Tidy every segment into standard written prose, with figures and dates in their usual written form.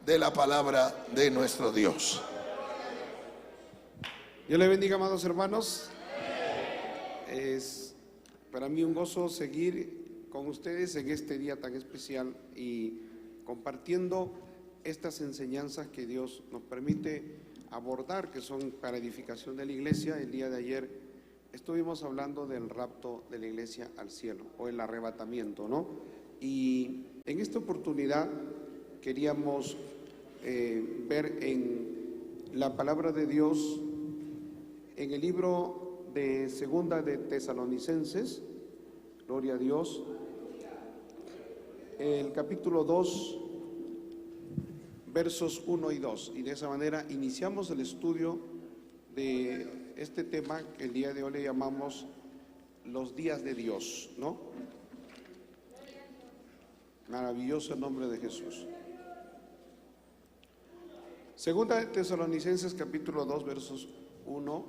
de la palabra de nuestro Dios. Dios le bendiga, amados hermanos. Es para mí un gozo seguir con ustedes en este día tan especial y compartiendo estas enseñanzas que Dios nos permite abordar, que son para edificación de la iglesia. El día de ayer estuvimos hablando del rapto de la iglesia al cielo, o el arrebatamiento, ¿no? Y en esta oportunidad queríamos ver en la palabra de Dios, en el libro de Segunda de Tesalonicenses, gloria a Dios, el capítulo 2, versos 1 y 2. Y de esa manera iniciamos el estudio de este tema que el día de hoy le llamamos los días de Dios, ¿no? Maravilloso el nombre de Jesús. Segunda de Tesalonicenses capítulo 2, versos 1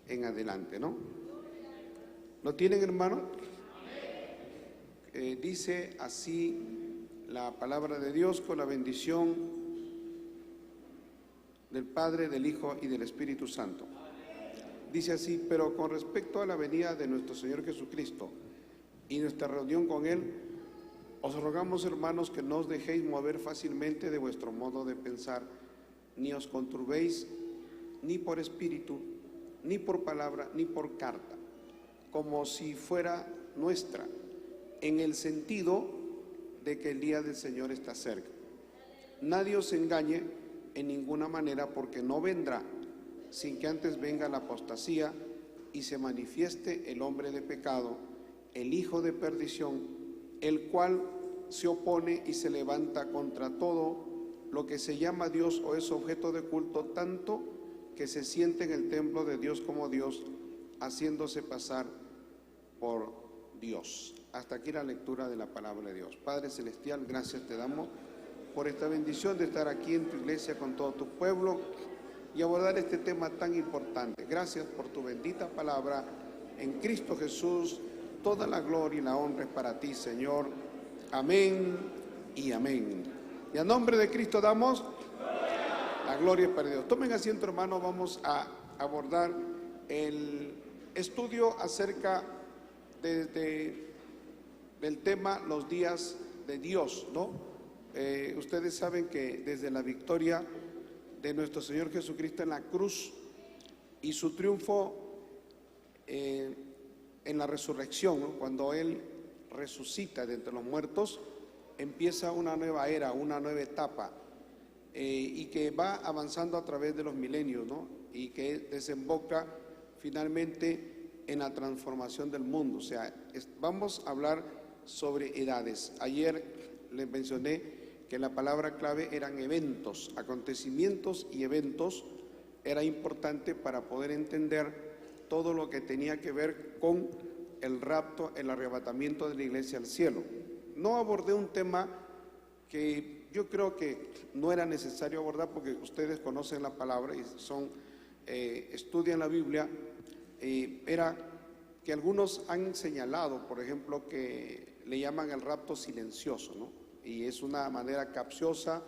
en adelante, ¿no? ¿Lo tienen, hermano? Dice así la palabra de Dios, con la bendición del Padre, del Hijo y del Espíritu Santo. Dice así: pero con respecto a la venida de nuestro Señor Jesucristo y nuestra reunión con Él, os rogamos, hermanos, que no os dejéis mover fácilmente de vuestro modo de pensar, ni os conturbéis ni por espíritu, ni por palabra, ni por carta, como si fuera nuestra, en el sentido de que el día del Señor está cerca. Nadie os engañe en ninguna manera, porque no vendrá sin que antes venga la apostasía y se manifieste el hombre de pecado, el hijo de perdición, el cual se opone y se levanta contra todo lo que se llama Dios o es objeto de culto, tanto que se siente en el templo de Dios como Dios, haciéndose pasar por Dios. Hasta aquí la lectura de la palabra de Dios. Padre Celestial, gracias te damos por esta bendición de estar aquí en tu iglesia con todo tu pueblo y abordar este tema tan importante. Gracias por tu bendita palabra. En Cristo Jesús, toda la gloria y la honra es para ti, Señor. Amén y amén. Y a nombre de Cristo damos la gloria es para Dios. Tomen asiento, hermano. Vamos a abordar el estudio acerca del tema los días de Dios, ¿no? Ustedes saben que desde la victoria de nuestro Señor Jesucristo en la cruz y su triunfo en la resurrección, ¿no? Cuando Él resucita de entre los muertos, empieza una nueva era, una nueva etapa, y que va avanzando a través de los milenios, ¿no? Y que desemboca finalmente en la transformación del mundo. O sea, vamos a hablar sobre edades. Ayer les mencioné que la palabra clave eran eventos, acontecimientos y eventos. Era importante para poder entender todo lo que tenía que ver con el rapto, el arrebatamiento de la iglesia al cielo. No abordé un tema que yo creo que no era necesario abordar, porque ustedes conocen la palabra y estudian la Biblia. Era que algunos han señalado, por ejemplo, que le llaman el rapto silencioso, ¿no? Y es una manera capciosa,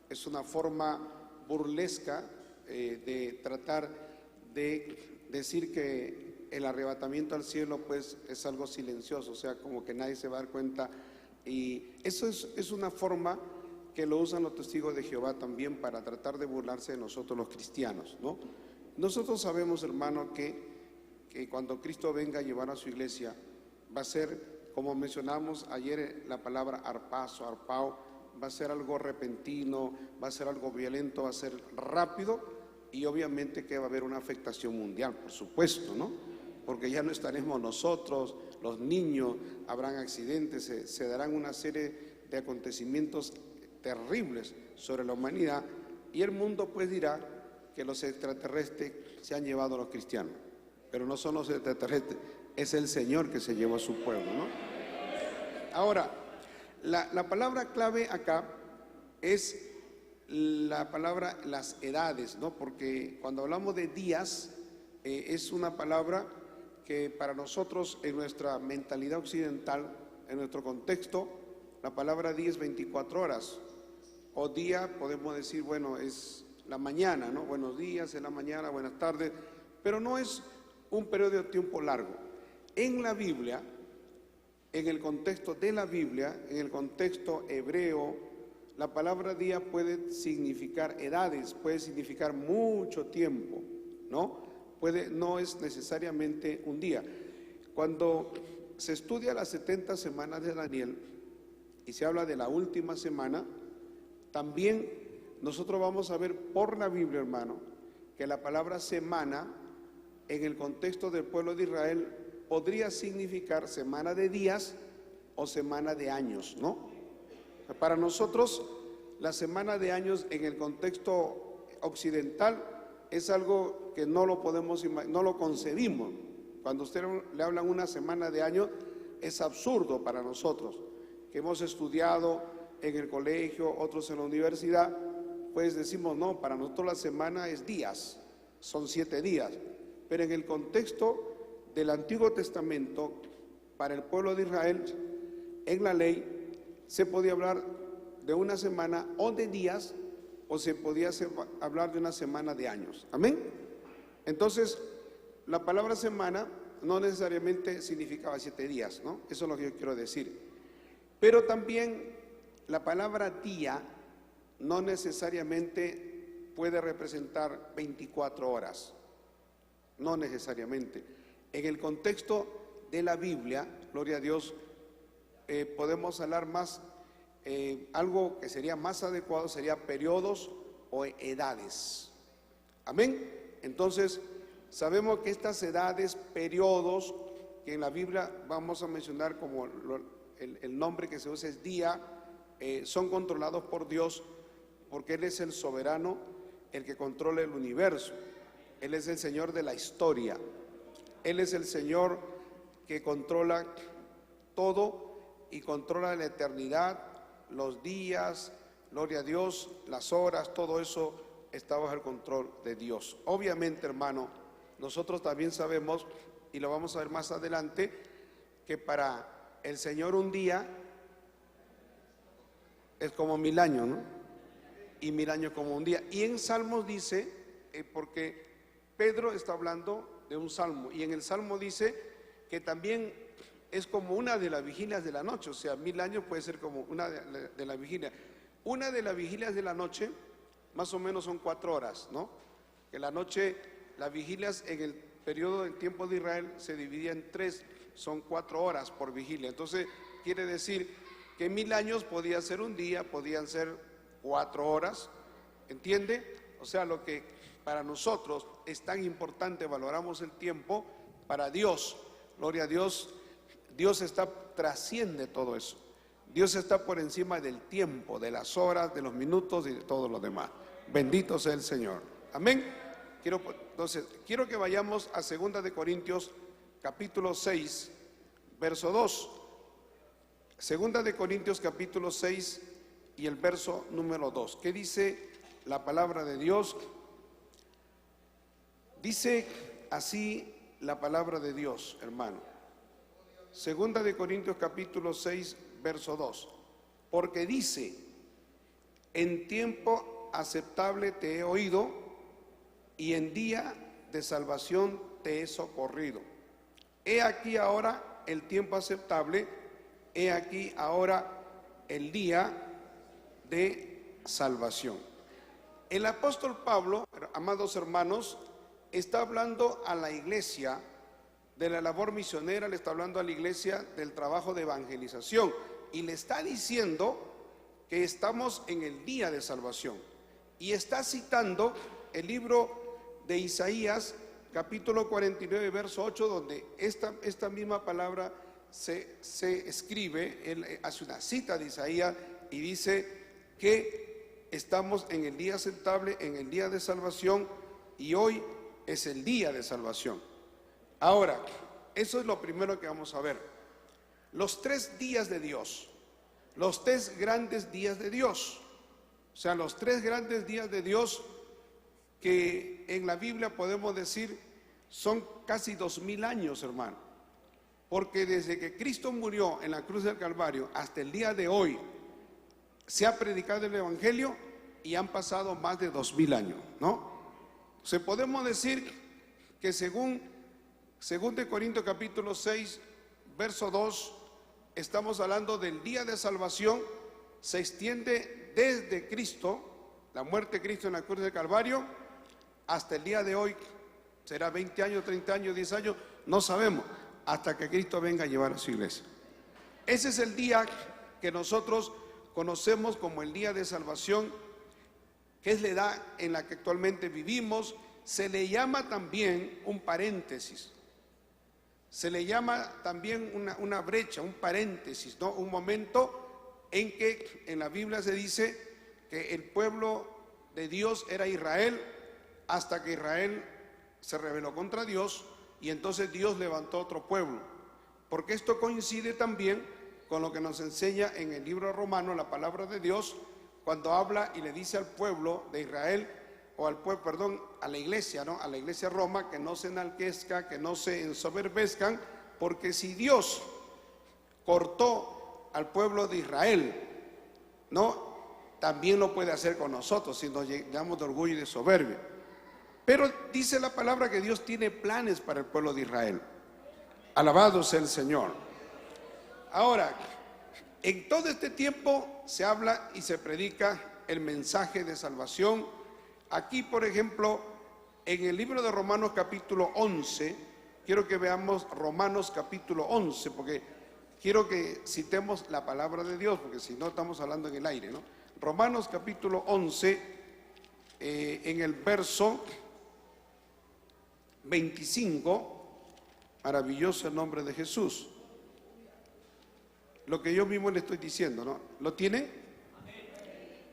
es una forma burlesca de tratar de decir que el arrebatamiento al cielo pues es algo silencioso, o sea, como que nadie se va a dar cuenta. Y eso es una forma que lo usan los testigos de Jehová también para tratar de burlarse de nosotros los cristianos, ¿no? Nosotros sabemos, hermano, que cuando Cristo venga a llevar a su iglesia, va a ser, como mencionamos ayer, la palabra arpazo, arpao, va a ser algo repentino, va a ser algo violento, va a ser rápido, y obviamente que va a haber una afectación mundial, por supuesto, ¿no? Porque ya no estaremos nosotros, los niños, habrán accidentes, se darán una serie de acontecimientos terribles sobre la humanidad, y el mundo pues dirá que los extraterrestres se han llevado a los cristianos, pero no son los extraterrestres, es el Señor que se llevó a su pueblo, ¿no? Ahora, la palabra clave acá es la palabra las edades, ¿no? Porque cuando hablamos de días, es una palabra que para nosotros en nuestra mentalidad occidental, en nuestro contexto, la palabra día es 24 horas. o día podemos decir, bueno, es la mañana, ¿no? Buenos días, es la mañana, buenas tardes, pero no es un periodo de tiempo largo. En la Biblia, en el contexto de la Biblia, en el contexto hebreo, la palabra día puede significar edades, puede significar mucho tiempo, ¿no? No es necesariamente un día. Cuando se estudia las 70 semanas de Daniel y se habla de la última semana, también nosotros vamos a ver por la Biblia, hermano, que la palabra semana en el contexto del pueblo de Israel podría significar semana de días o semana de años, ¿no? Para nosotros, la semana de años en el contexto occidental es algo que no lo podemos, no lo concebimos. Cuando usted le hablan una semana de años, es absurdo para nosotros, que hemos estudiado en el colegio, otros en la universidad, pues decimos, no, para nosotros la semana es días, son 7 días. Pero en el contexto del Antiguo Testamento, para el pueblo de Israel, en la ley, se podía hablar de una semana o de días, o se podía hablar de una semana de años. ¿Amén? Entonces, la palabra semana no necesariamente significaba 7 días, ¿no? Eso es lo que yo quiero decir. Pero también la palabra día no necesariamente puede representar 24 horas. No necesariamente. En el contexto de la Biblia, gloria a Dios, podemos hablar más, algo que sería más adecuado sería periodos o edades. Amén. Entonces, sabemos que estas edades, periodos, que en la Biblia vamos a mencionar como el nombre que se usa es día, son controlados por Dios, porque Él es el soberano, el que controla el universo. Él es el Señor de la historia. Él es el Señor que controla todo y controla la eternidad, los días, gloria a Dios, las horas, todo eso está bajo el control de Dios. Obviamente, hermano, nosotros también sabemos, y lo vamos a ver más adelante, que para el Señor un día es como 1000 años, ¿no? Y 1000 años como un día. Y en Salmos dice, porque Pedro está hablando de un salmo, y en el salmo dice que también es como una de las vigilias de la noche, o sea, 1000 años puede ser como una de las vigilias. Una de las vigilias de la noche, más o menos son 4 horas, ¿no? Que la noche, las vigilias en el periodo del tiempo de Israel se dividía en 3, son 4 horas por vigilia. Entonces, quiere decir que 1000 años podía ser un día, podían ser 4 horas, ¿entiende? O sea, lo que para nosotros es tan importante, valoramos el tiempo, para Dios, gloria a Dios, Dios trasciende todo eso. Dios está por encima del tiempo, de las horas, de los minutos y de todo lo demás. Bendito sea el Señor. Amén. Entonces, quiero que vayamos a 2 de Corintios capítulo 6, verso 2. 2 de Corintios capítulo 6 y el verso número 2. ¿Qué dice la palabra de Dios? Dice así la palabra de Dios, hermano. 2 de Corintios capítulo 6, verso 2. Porque dice, en tiempo aceptable te he oído y en día de salvación te he socorrido. He aquí ahora el tiempo aceptable, he aquí ahora el día de salvación. El apóstol Pablo, amados hermanos, está hablando a la iglesia de la labor misionera, le está hablando a la iglesia del trabajo de evangelización y le está diciendo que estamos en el día de salvación, y está citando el libro de Isaías capítulo 49 verso 8, donde esta misma palabra se escribe. Él hace una cita de Isaías y dice que estamos en el día aceptable, en el día de salvación, y hoy es el día de salvación. Ahora, eso es lo primero que vamos a ver. Los 3 días de Dios, los 3 grandes días de Dios, o sea, los 3 grandes días de Dios que en la Biblia podemos decir son casi 2000 años, hermano. Porque desde que Cristo murió en la cruz del Calvario hasta el día de hoy, se ha predicado el Evangelio y han pasado más de 2000 años, ¿no? Se podemos decir que según de Corintios capítulo 6, verso 2, estamos hablando del día de salvación, se extiende desde Cristo, la muerte de Cristo en la cruz del Calvario, hasta el día de hoy. Será 20 años, 30 años, 10 años, no sabemos, hasta que Cristo venga a llevar a su iglesia. Ese es el día que nosotros conocemos como el día de salvación, que es la edad en la que actualmente vivimos. Se le llama también un paréntesis, se le llama también una brecha, un paréntesis, ¿no? Un momento en que en la Biblia se dice que el pueblo de Dios era Israel, hasta que Israel se rebeló contra Dios y entonces Dios levantó otro pueblo, porque esto coincide también con lo que nos enseña en el libro romano la palabra de Dios, cuando habla y le dice al pueblo de Israel, o al pueblo, perdón, a la iglesia, ¿no? A la iglesia de Roma, que no se enalquezca, que no se ensoberbezcan, porque si Dios cortó al pueblo de Israel, ¿no? También lo puede hacer con nosotros si nos llenamos de orgullo y de soberbia. Pero dice la palabra que Dios tiene planes para el pueblo de Israel. Alabado sea el Señor. Ahora, en todo este tiempo se habla y se predica el mensaje de salvación. Aquí, por ejemplo, en el libro de Romanos capítulo 11, quiero que veamos Romanos capítulo 11, porque quiero que citemos la palabra de Dios, porque si no estamos hablando en el aire, ¿no? Romanos capítulo 11, en el verso 25, maravilloso el nombre de Jesús. Lo que yo mismo le estoy diciendo, ¿no? ¿Lo tienen?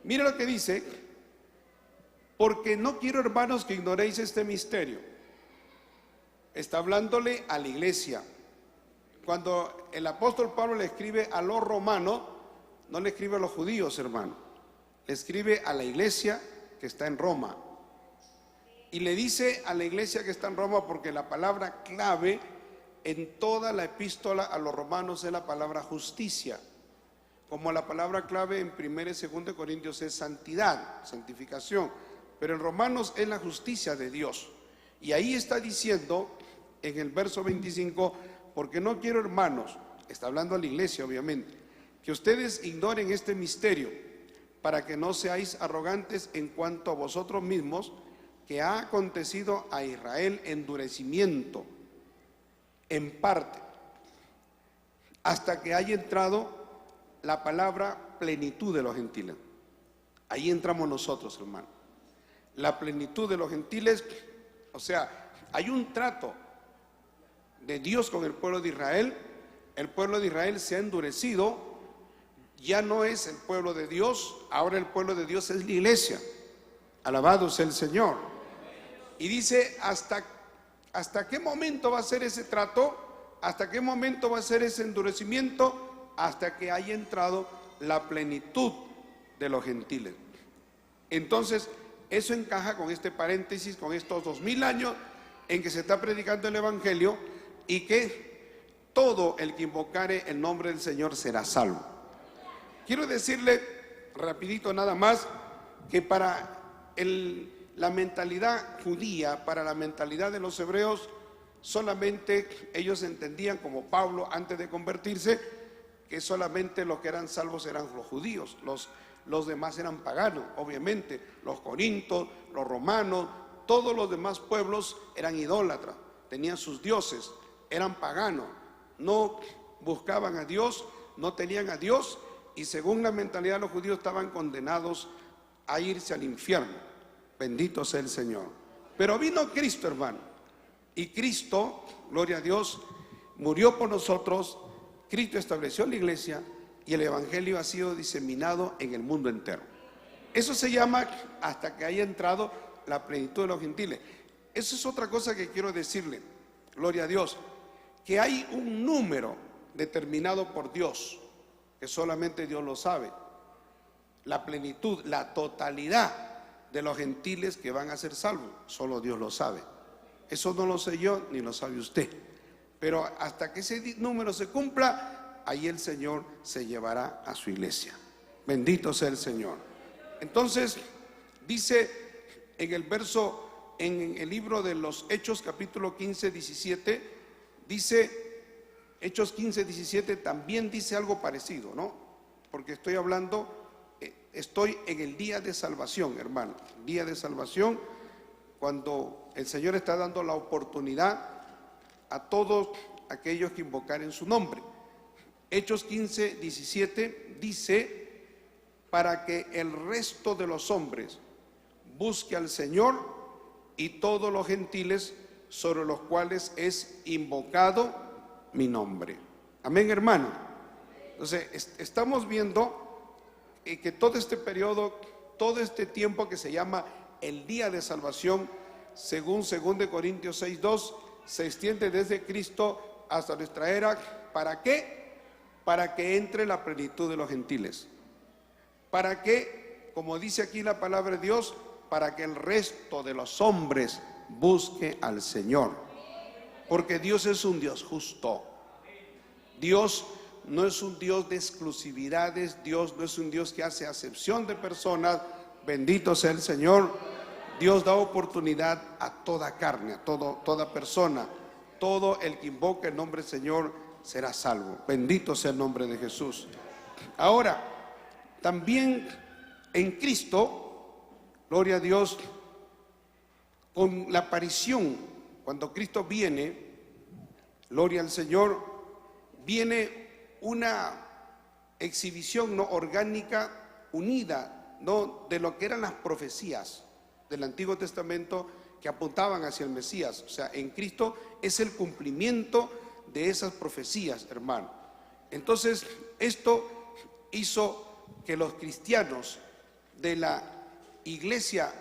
Mira lo que dice: porque no quiero, hermanos, que ignoréis este misterio. Está hablándole a la iglesia. Cuando el apóstol Pablo le escribe a los romanos, no le escribe a los judíos, hermano, le escribe a la iglesia que está en Roma. Y le dice a la iglesia que está en Roma porque la palabra clave en toda la epístola a los romanos es la palabra justicia, como la palabra clave en 1 y 2 Corintios es santidad, santificación, pero en Romanos es la justicia de Dios. Y ahí está diciendo en el verso 25, porque no quiero, hermanos, está hablando a la iglesia obviamente, que ustedes ignoren este misterio, para que no seáis arrogantes en cuanto a vosotros mismos, que ha acontecido a Israel endurecimiento en parte, hasta que haya entrado la palabra plenitud de los gentiles. Ahí entramos nosotros, hermano. La plenitud de los gentiles, o sea, hay un trato de Dios con el pueblo de Israel. El pueblo de Israel se ha endurecido, ya no es el pueblo de Dios, ahora el pueblo de Dios es la iglesia. Alabado sea el Señor. Y dice, ¿hasta qué momento va a ser ese trato? ¿Hasta qué momento va a ser ese endurecimiento? Hasta que haya entrado la plenitud de los gentiles. Entonces, eso encaja con este paréntesis, con estos 2000 años en que se está predicando el Evangelio y que todo el que invocare el nombre del Señor será salvo. Quiero decirle rapidito nada más que para la mentalidad judía, para la mentalidad de los hebreos, solamente ellos entendían, como Pablo antes de convertirse, que solamente los que eran salvos eran los judíos, los demás eran paganos, obviamente, los corintios, los romanos, todos los demás pueblos eran idólatras, tenían sus dioses, eran paganos, no buscaban a Dios, no tenían a Dios, y según la mentalidad de los judíos estaban condenados a irse al infierno. Bendito sea el Señor. Pero vino Cristo, hermano, y Cristo, gloria a Dios, murió por nosotros. Cristo estableció la iglesia y el Evangelio ha sido diseminado en el mundo entero. Eso se llama hasta que haya entrado la plenitud de los gentiles. Eso es otra cosa que quiero decirle, gloria a Dios, que hay un número determinado por Dios, que solamente Dios lo sabe. La plenitud, la totalidad de los gentiles que van a ser salvos, solo Dios lo sabe. Eso no lo sé yo ni lo sabe usted. Pero hasta que ese número se cumpla, ahí el Señor se llevará a su iglesia. Bendito sea el Señor. Entonces, dice en el verso, en el libro de los Hechos, capítulo 15, 17, dice, Hechos 15, 17 también dice algo parecido, ¿no? Porque estoy en el día de salvación, hermano. Día de salvación, cuando el Señor está dando la oportunidad a todos aquellos que invocaren su nombre. Hechos 15, 17 dice, para que el resto de los hombres busque al Señor y todos los gentiles sobre los cuales es invocado mi nombre. Amén, hermano. Entonces, estamos viendo que todo este periodo, todo este tiempo que se llama el día de salvación, según 2 Corintios 6:2, se extiende desde Cristo hasta nuestra era. ¿Para qué? Para que entre la plenitud de los gentiles. Para que, como dice aquí la palabra de Dios, para que el resto de los hombres busque al Señor. Porque Dios es un Dios justo. Dios no es un Dios de exclusividades. Dios no es un Dios que hace acepción de personas. Bendito sea el Señor. Dios da oportunidad a toda carne, a toda persona. Todo el que invoque el nombre del Señor será salvo. Bendito sea el nombre de Jesús. Ahora, también en Cristo, gloria a Dios, con la aparición, cuando Cristo viene, gloria al Señor, viene una exhibición no orgánica, unida, no de lo que eran las profecías del Antiguo Testamento que apuntaban hacia el Mesías. O sea, en Cristo es el cumplimiento de esas profecías, hermano. Entonces, esto hizo que los cristianos de la iglesia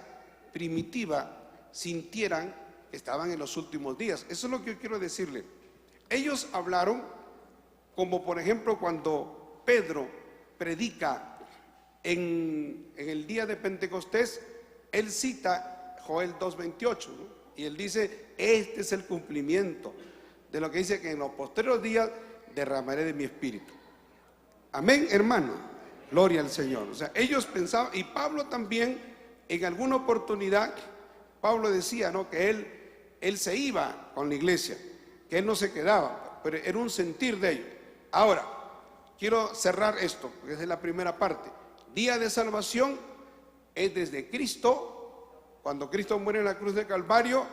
primitiva sintieran que estaban en los últimos días. Eso es lo que yo quiero decirle. Ellos hablaron, como por ejemplo cuando Pedro predica en el día de Pentecostés, él cita Joel 2:28, ¿no? Y él dice, este es el cumplimiento de lo que dice, que en los posteriores días derramaré de mi espíritu. Amén, hermano. Gloria al Señor. O sea, ellos pensaban, y Pablo también, en alguna oportunidad, Pablo decía, ¿no?, que él se iba con la iglesia, que él no se quedaba, pero era un sentir de ellos. Ahora, quiero cerrar esto, porque es la primera parte. Día de salvación es desde Cristo, cuando Cristo muere en la cruz de Calvario,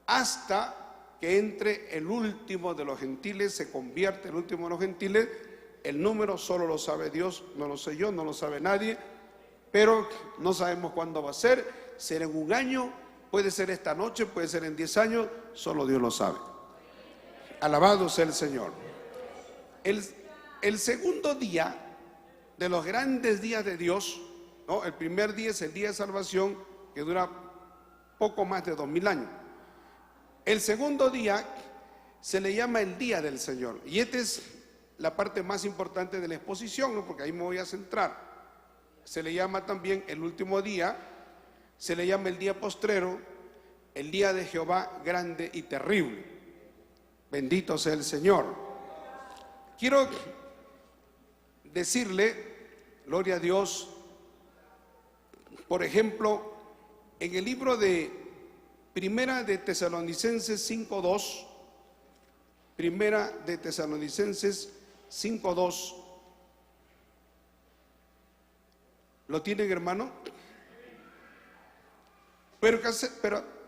hasta que entre el último de los gentiles, se convierte el último de los gentiles. El número solo lo sabe Dios, no lo sé yo, no lo sabe nadie, pero no sabemos cuándo va a ser. Será en un año, puede ser esta noche, puede ser en 10 años, solo Dios lo sabe. Alabado sea el Señor. El segundo día de los grandes días de Dios, ¿no? El primer día es el día de salvación, que dura poco más de 2000 años. El segundo día se le llama el día del Señor, y esta es la parte más importante de la exposición, ¿no?, porque ahí me voy a centrar. Se le llama también el último día, se le llama el día postrero, el día de Jehová grande y terrible. Bendito sea el Señor. Quiero decirle, gloria a Dios, por ejemplo, en el libro de Primera de Tesalonicenses 5:2, Primera de Tesalonicenses 5:2, ¿lo tienen, hermano? Pero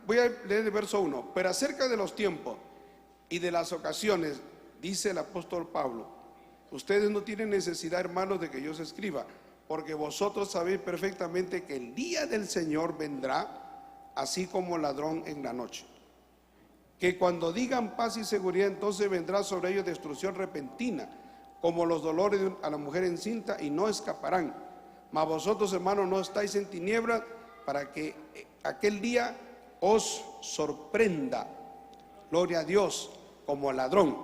voy a leer el verso 1. Pero acerca de los tiempos y de las ocasiones, dice el apóstol Pablo, ustedes no tienen necesidad, hermanos, de que yo os escriba, porque vosotros sabéis perfectamente que el día del Señor vendrá así como ladrón en la noche. Que cuando digan paz y seguridad, entonces vendrá sobre ellos destrucción repentina, como los dolores a la mujer encinta, y no escaparán. Mas vosotros, hermanos, no estáis en tinieblas, para que aquel día os sorprenda, gloria a Dios, como ladrón.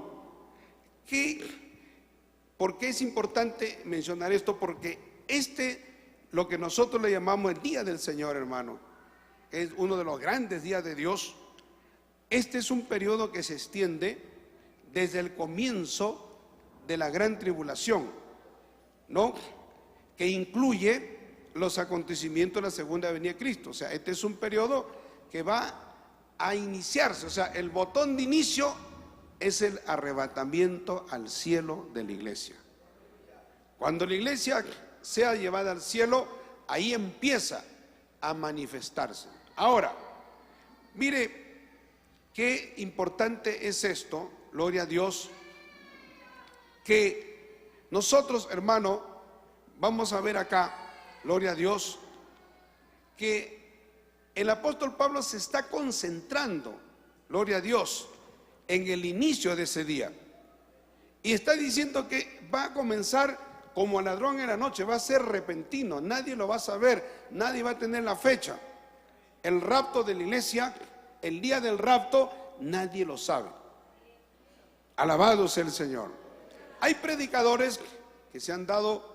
¿Por qué es importante mencionar esto? Porque lo que nosotros le llamamos el día del Señor, hermano, que es uno de los grandes días de Dios, este es un periodo que se extiende desde el comienzo de la gran tribulación, ¿no? que incluye los acontecimientos de la segunda venida de Cristo. O sea, este es un periodo que va a iniciarse. O sea, el botón de inicio es el arrebatamiento al cielo de la iglesia. Cuando la iglesia sea llevada al cielo, ahí empieza a manifestarse. Ahora, mire qué importante es esto, gloria a Dios, que nosotros, hermano, vamos a ver acá, gloria a Dios, que el apóstol Pablo se está concentrando, gloria a Dios, en el inicio de ese día. Y está diciendo que va a comenzar como el ladrón en la noche, va a ser repentino, nadie lo va a saber, nadie va a tener la fecha. El rapto de la iglesia, el día del rapto, nadie lo sabe. Alabado sea el Señor. Hay predicadores que se han dado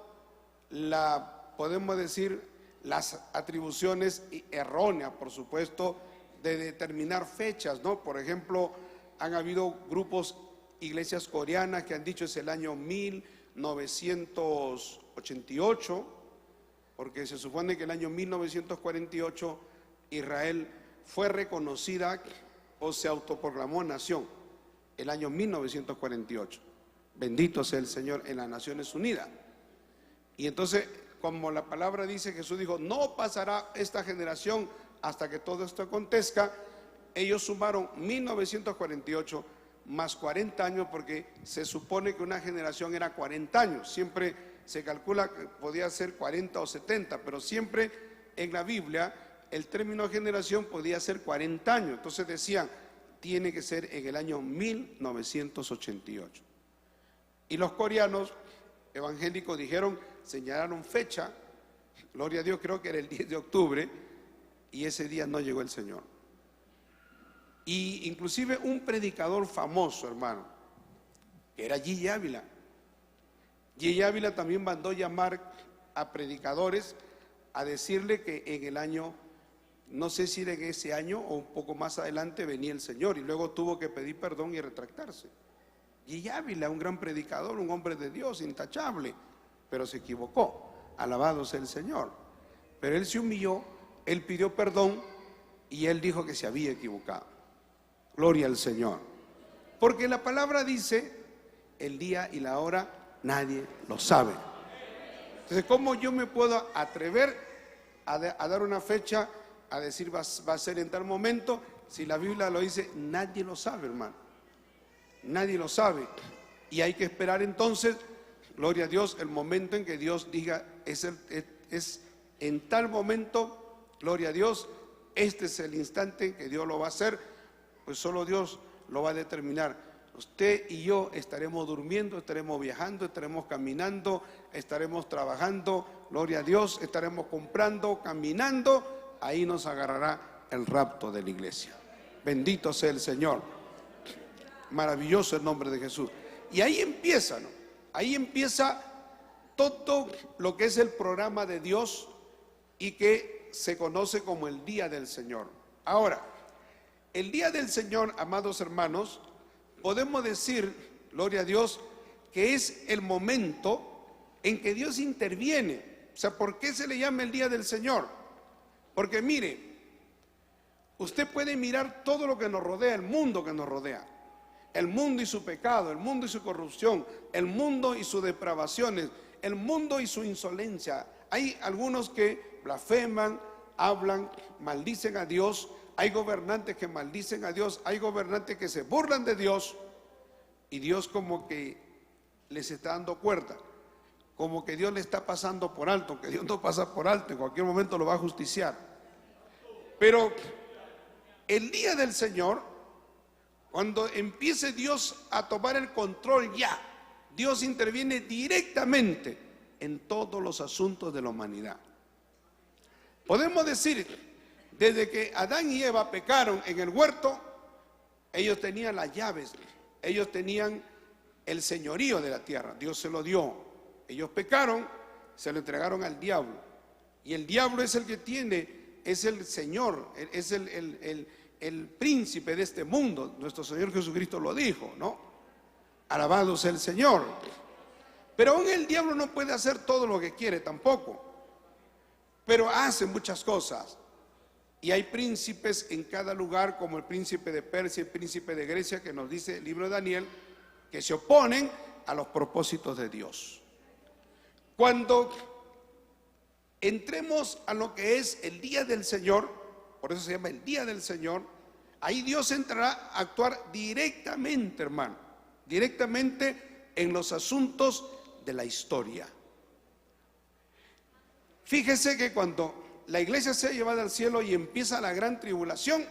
podemos decir, las atribuciones erróneas, por supuesto, de determinar fechas, ¿no? Por ejemplo, han habido grupos, iglesias coreanas que han dicho es el año 1988, porque se supone que el año 1948 Israel fue reconocida o se autoproclamó nación, el año 1948. Bendito sea el Señor, en las Naciones Unidas. Y entonces, como la palabra dice, Jesús dijo, no pasará esta generación hasta que todo esto acontezca. Ellos sumaron 1948 más 40 años, porque se supone que una generación era 40 años. Siempre se calcula que podía ser 40 o 70, pero siempre en la Biblia el término generación podía ser 40 años. Entonces decían, tiene que ser en el año 1988. Y los coreanos evangélicos dijeron, señalaron fecha, gloria a Dios, creo que era el 10 de octubre, y ese día no llegó el Señor. Y inclusive un predicador famoso, hermano, que era Gigi Ávila. Gigi Ávila también mandó llamar a predicadores a decirle que en el año, no sé si era en ese año o un poco más adelante, venía el Señor, y luego tuvo que pedir perdón y retractarse. Gigi Ávila, un gran predicador, un hombre de Dios, intachable, pero se equivocó. Alabado sea el Señor. Pero él se humilló, él pidió perdón y él dijo que se había equivocado. Gloria al Señor. Porque la palabra dice, el día y la hora nadie lo sabe. Entonces, ¿cómo yo me puedo atrever a dar una fecha, a decir va a ser en tal momento? Si la Biblia lo dice, nadie lo sabe, hermano. Nadie lo sabe. Y hay que esperar entonces, gloria a Dios, el momento en que Dios diga, es en tal momento, gloria a Dios, este es el instante en que Dios lo va a hacer, pues solo Dios lo va a determinar. Usted y yo estaremos durmiendo, estaremos viajando, estaremos caminando, estaremos trabajando, gloria a Dios, estaremos comprando, caminando, ahí nos agarrará el rapto de la iglesia. Bendito sea el Señor. Maravilloso el nombre de Jesús. Y ahí empieza, ¿no? Ahí empieza todo lo que es el programa de Dios y que se conoce como el día del Señor. Ahora, el día del Señor, amados hermanos, podemos decir, gloria a Dios, que es el momento en que Dios interviene. O sea, ¿por qué se le llama el día del Señor? Porque mire, usted puede mirar todo lo que nos rodea, el mundo que nos rodea. El mundo y su pecado, el mundo y su corrupción, el mundo y sus depravaciones, el mundo y su insolencia. Hay algunos que blasfeman, hablan, maldicen a Dios. Hay gobernantes que maldicen a Dios, hay gobernantes que se burlan de Dios, y Dios como que les está dando cuerda, como que Dios le está pasando por alto, que Dios no pasa por alto, en cualquier momento lo va a justiciar. Pero el día del Señor, cuando empiece Dios a tomar el control, ya Dios interviene directamente en todos los asuntos de la humanidad. Podemos decir, desde que Adán y Eva pecaron en el huerto, ellos tenían las llaves, ellos tenían el señorío de la tierra, Dios se lo dio. Ellos pecaron, se lo entregaron al diablo, y el diablo es el que tiene, es el Señor, es el príncipe de este mundo. Nuestro Señor Jesucristo lo dijo, ¿no? Alabado sea el Señor. Pero aún el diablo no puede hacer todo lo que quiere tampoco, pero hace muchas cosas. Y hay príncipes en cada lugar, como el príncipe de Persia, el príncipe de Grecia, que nos dice el libro de Daniel, que se oponen a los propósitos de Dios. Cuando entremos a lo que es el día del Señor, por eso se llama el día del Señor, ahí Dios entrará a actuar directamente, hermano, directamente en los asuntos de la historia. Fíjese que cuando la iglesia sea llevada al cielo y empieza la gran tribulación,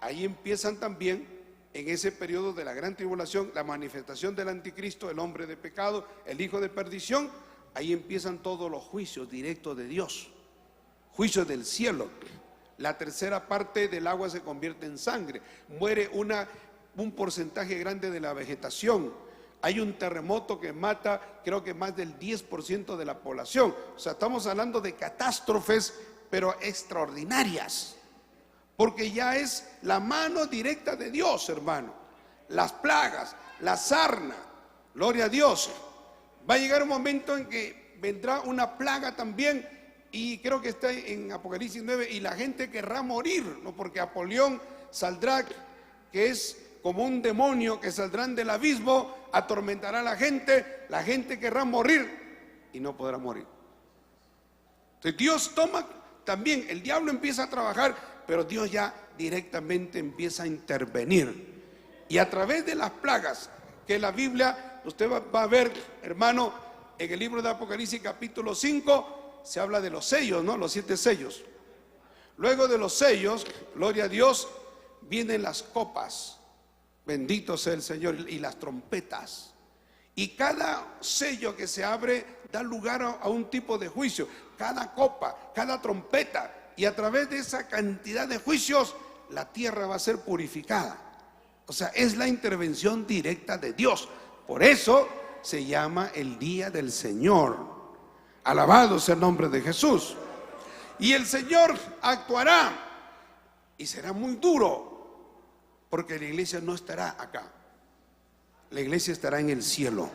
ahí empiezan también, en ese periodo de la gran tribulación, la manifestación del anticristo, el hombre de pecado, el hijo de perdición. Ahí empiezan todos los juicios directos de Dios, juicios del cielo. La tercera parte del agua se convierte en sangre, muere un porcentaje grande de la vegetación. Hay un terremoto que mata, creo que más del 10% de la población. O sea, estamos hablando de catástrofes, pero extraordinarias, porque ya es la mano directa de Dios, hermano. Las plagas, la sarna, gloria a Dios. Va a llegar un momento en que vendrá una plaga también, y creo que está en Apocalipsis 9, y la gente querrá morir, ¿no? Porque Apolión saldrá, que es como un demonio que saldrán del abismo, atormentará a la gente querrá morir y no podrá morir. Entonces Dios toma también, el diablo empieza a trabajar, pero Dios ya directamente empieza a intervenir. Y a través de las plagas que la Biblia, usted va a ver, hermano, en el libro de Apocalipsis capítulo 5, se habla de los sellos, ¿no? Los 7 sellos. Luego de los sellos, gloria a Dios, vienen las copas. Bendito sea el Señor, y las trompetas. Y cada sello que se abre da lugar a un tipo de juicio. Cada copa, cada trompeta. Y a través de esa cantidad de juicios, la tierra va a ser purificada. O sea, es la intervención directa de Dios. Por eso se llama el día del Señor. Alabado sea el nombre de Jesús. Y el Señor actuará y será muy duro, porque la iglesia no estará acá. La iglesia estará en el cielo.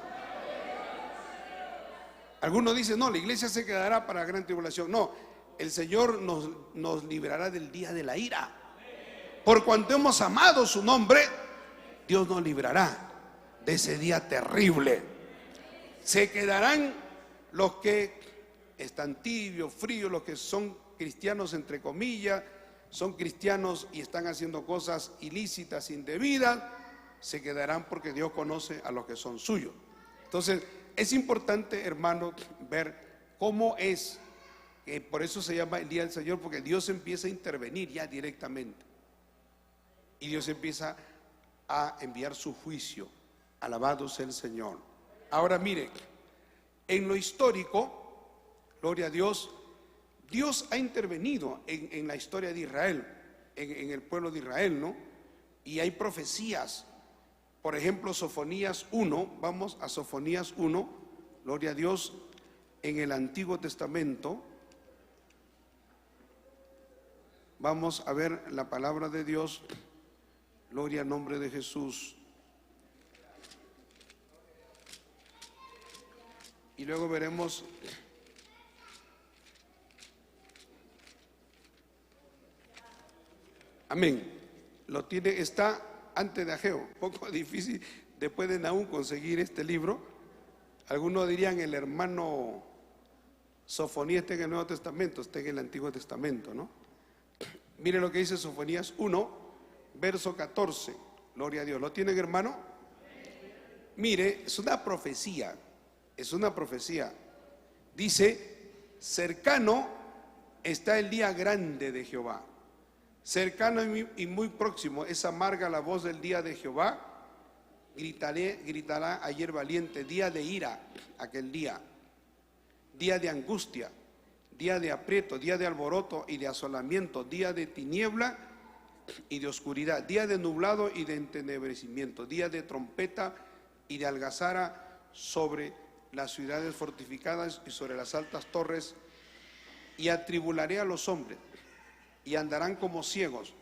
Algunos dicen, no, la iglesia se quedará para la gran tribulación. No, el Señor nos librará del día de la ira. Por cuanto hemos amado su nombre, Dios nos librará de ese día terrible. Se quedarán los que están tibios, fríos, los que son cristianos entre comillas, son cristianos y están haciendo cosas ilícitas, indebidas, se quedarán porque Dios conoce a los que son suyos. Entonces, es importante, hermano, ver cómo es, que por eso se llama el día del Señor, porque Dios empieza a intervenir ya directamente. Y Dios empieza a enviar su juicio. Alabado sea el Señor. Ahora mire, en lo histórico, gloria a Dios, Dios ha intervenido en la historia de Israel, en el pueblo de Israel, ¿no? Y hay profecías. Por ejemplo, Sofonías 1, vamos a Sofonías 1, gloria a Dios, en el Antiguo Testamento. Vamos a ver la palabra de Dios, gloria al nombre de Jesús. Y luego veremos amén. Lo tiene, está antes de Ageo. Un poco difícil después de Nahum conseguir este libro. Algunos dirían el hermano Sofonías está en el Nuevo Testamento, está en el Antiguo Testamento, ¿no? Mire lo que dice Sofonías 1, verso 14. Gloria a Dios. ¿Lo tienen, hermano? Mire, es una profecía. Es una profecía. Dice, cercano está el día grande de Jehová. Cercano y muy próximo, es amarga la voz del día de Jehová. Gritará ayer valiente, día de ira, aquel día de angustia, día de aprieto, día de alboroto y de asolamiento, día de tiniebla y de oscuridad, día de nublado y de entenebrecimiento, día de trompeta y de algazara sobre las ciudades fortificadas y sobre las altas torres, y atribularé a los hombres y andarán como ciegos,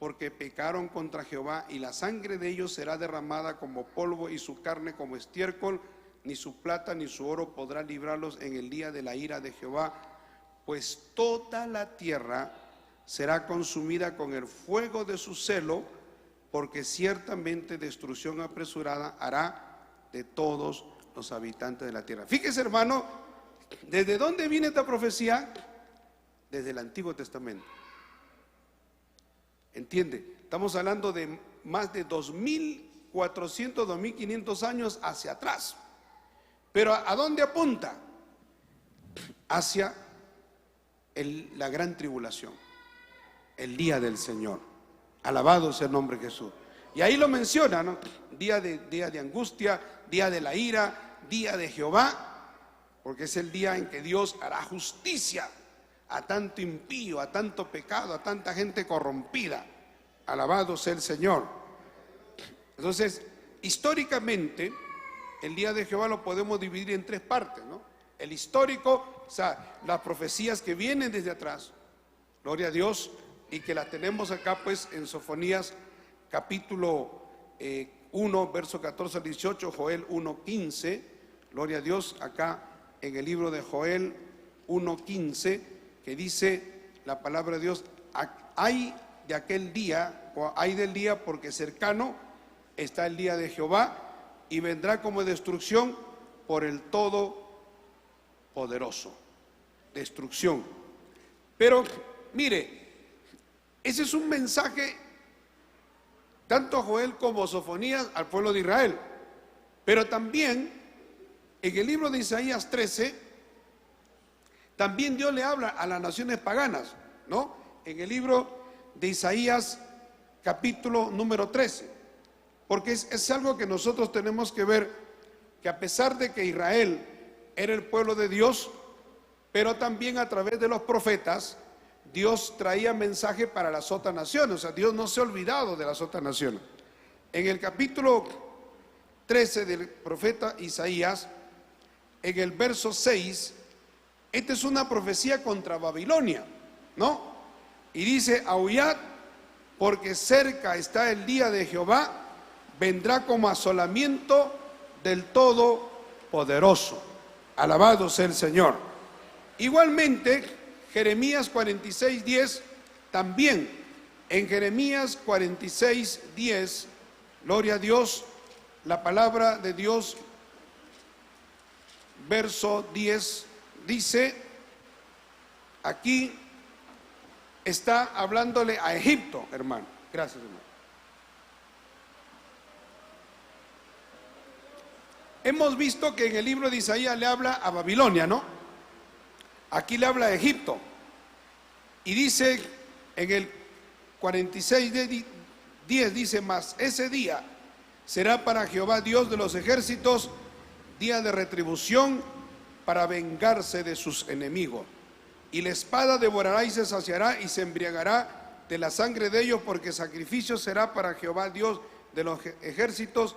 porque pecaron contra Jehová, y la sangre de ellos será derramada como polvo y su carne como estiércol ni su plata ni su oro podrá librarlos en el día de la ira de Jehová, pues toda la tierra será consumida con el fuego de su celo, porque ciertamente destrucción apresurada hará de todos los habitantes de la tierra. Fíjese, hermano, ¿desde dónde viene esta profecía? Desde el Antiguo Testamento. ¿Entiende? Estamos hablando de más de 2400, 2500 años hacia atrás. Pero ¿a dónde apunta? Hacia la gran tribulación, el día del Señor. Alabado sea el nombre de Jesús. Y ahí lo menciona, ¿no? Día de angustia, día de la ira, día de Jehová, porque es el día en que Dios hará justicia a tanto impío, a tanto pecado, a tanta gente corrompida. Alabado sea el Señor. Entonces, históricamente, el día de Jehová lo podemos dividir en tres partes, ¿no? El histórico, o sea, las profecías que vienen desde atrás, gloria a Dios, y que las tenemos acá pues en Sofonías capítulo 1, verso 14 al 18, Joel 1:15, gloria a Dios, acá en el libro de Joel 1:15, que dice la palabra de Dios: hay de aquel día, o hay del día, porque cercano está el día de Jehová, y vendrá como destrucción por el Todopoderoso. Destrucción. Pero mire, ese es un mensaje tanto a Joel como a Sofonías al pueblo de Israel. Pero también en el libro de Isaías 13, también Dios le habla a las naciones paganas, ¿no? En el libro de Isaías capítulo número 13, porque es algo que nosotros tenemos que ver, que a pesar de que Israel era el pueblo de Dios, pero también a través de los profetas Dios traía mensaje para las otras naciones. O sea, Dios no se ha olvidado de las otras naciones. En el capítulo 13 del profeta Isaías, en el verso 6, esta es una profecía contra Babilonia, ¿no? Y dice: aullad, porque cerca está el día de Jehová, vendrá como asolamiento del Todopoderoso. Alabado sea el Señor. Igualmente, Jeremías 46:10, también en Jeremías 46:10, gloria a Dios, la palabra de Dios, verso 10, dice, aquí está hablándole a Egipto, hermano. Gracias, hermano. Hemos visto que en el libro de Isaías le habla a Babilonia, ¿no? Aquí le habla a Egipto. Y dice en el 46:10, dice: mas ese día será para Jehová Dios de los ejércitos día de retribución, para vengarse de sus enemigos. Y la espada devorará y se saciará y se embriagará de la sangre de ellos, porque sacrificio será para Jehová Dios de los ejércitos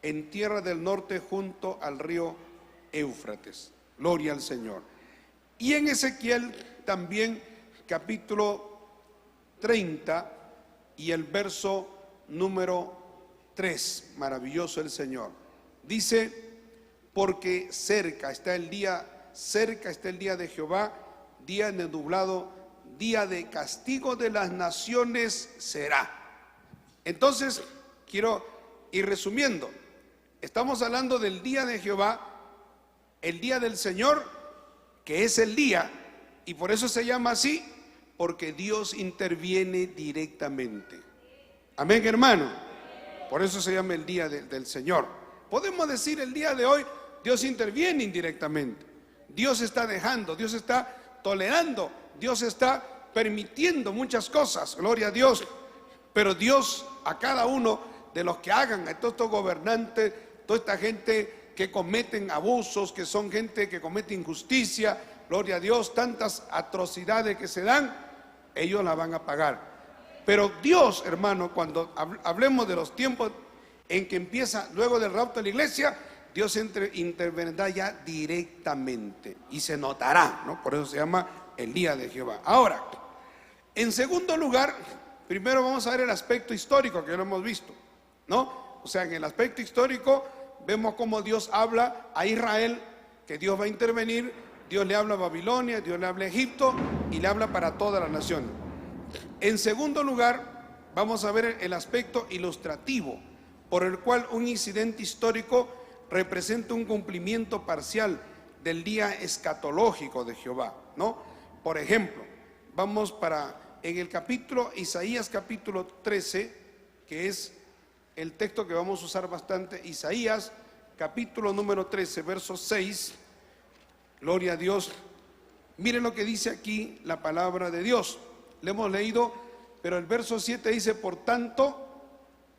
en tierra del norte, junto al río Éufrates. Gloria al Señor. Y en Ezequiel también, capítulo 30 y el verso número 3, maravilloso el Señor. Dice: porque cerca está el día de Jehová, día de nublado, día de castigo de las naciones será. Entonces, quiero ir resumiendo. Estamos hablando del día de Jehová, el día del Señor, que es el día, y por eso se llama así, porque Dios interviene directamente. Amén, hermano. Por eso se llama el día del Señor. Podemos decir el día de hoy, Dios interviene indirectamente. Dios está dejando, Dios está tolerando, Dios está permitiendo muchas cosas, gloria a Dios. Pero Dios, a cada uno de los que hagan, a todos estos gobernantes, toda esta gente que cometen abusos, que son gente que comete injusticia, gloria a Dios, tantas atrocidades que se dan, ellos la van a pagar. Pero Dios, hermano, cuando hablemos de los tiempos en que empieza luego del rapto de la iglesia, Dios intervendrá ya directamente y se notará, ¿no? Por eso se llama el día de Jehová. Ahora, en segundo lugar, primero vamos a ver el aspecto histórico, que ya lo hemos visto, ¿no? O sea, en el aspecto histórico vemos cómo Dios habla a Israel, que Dios va a intervenir. Dios le habla a Babilonia, Dios le habla a Egipto y le habla para toda la nación. En segundo lugar, vamos a ver el aspecto ilustrativo, por el cual un incidente histórico representa un cumplimiento parcial del día escatológico de Jehová, ¿no? Por ejemplo, vamos en el capítulo, Isaías capítulo 13, que es el texto que vamos a usar bastante. Isaías capítulo número 13, verso 6, gloria a Dios. Miren lo que dice aquí la palabra de Dios. Le hemos leído, pero el verso 7 dice: por tanto,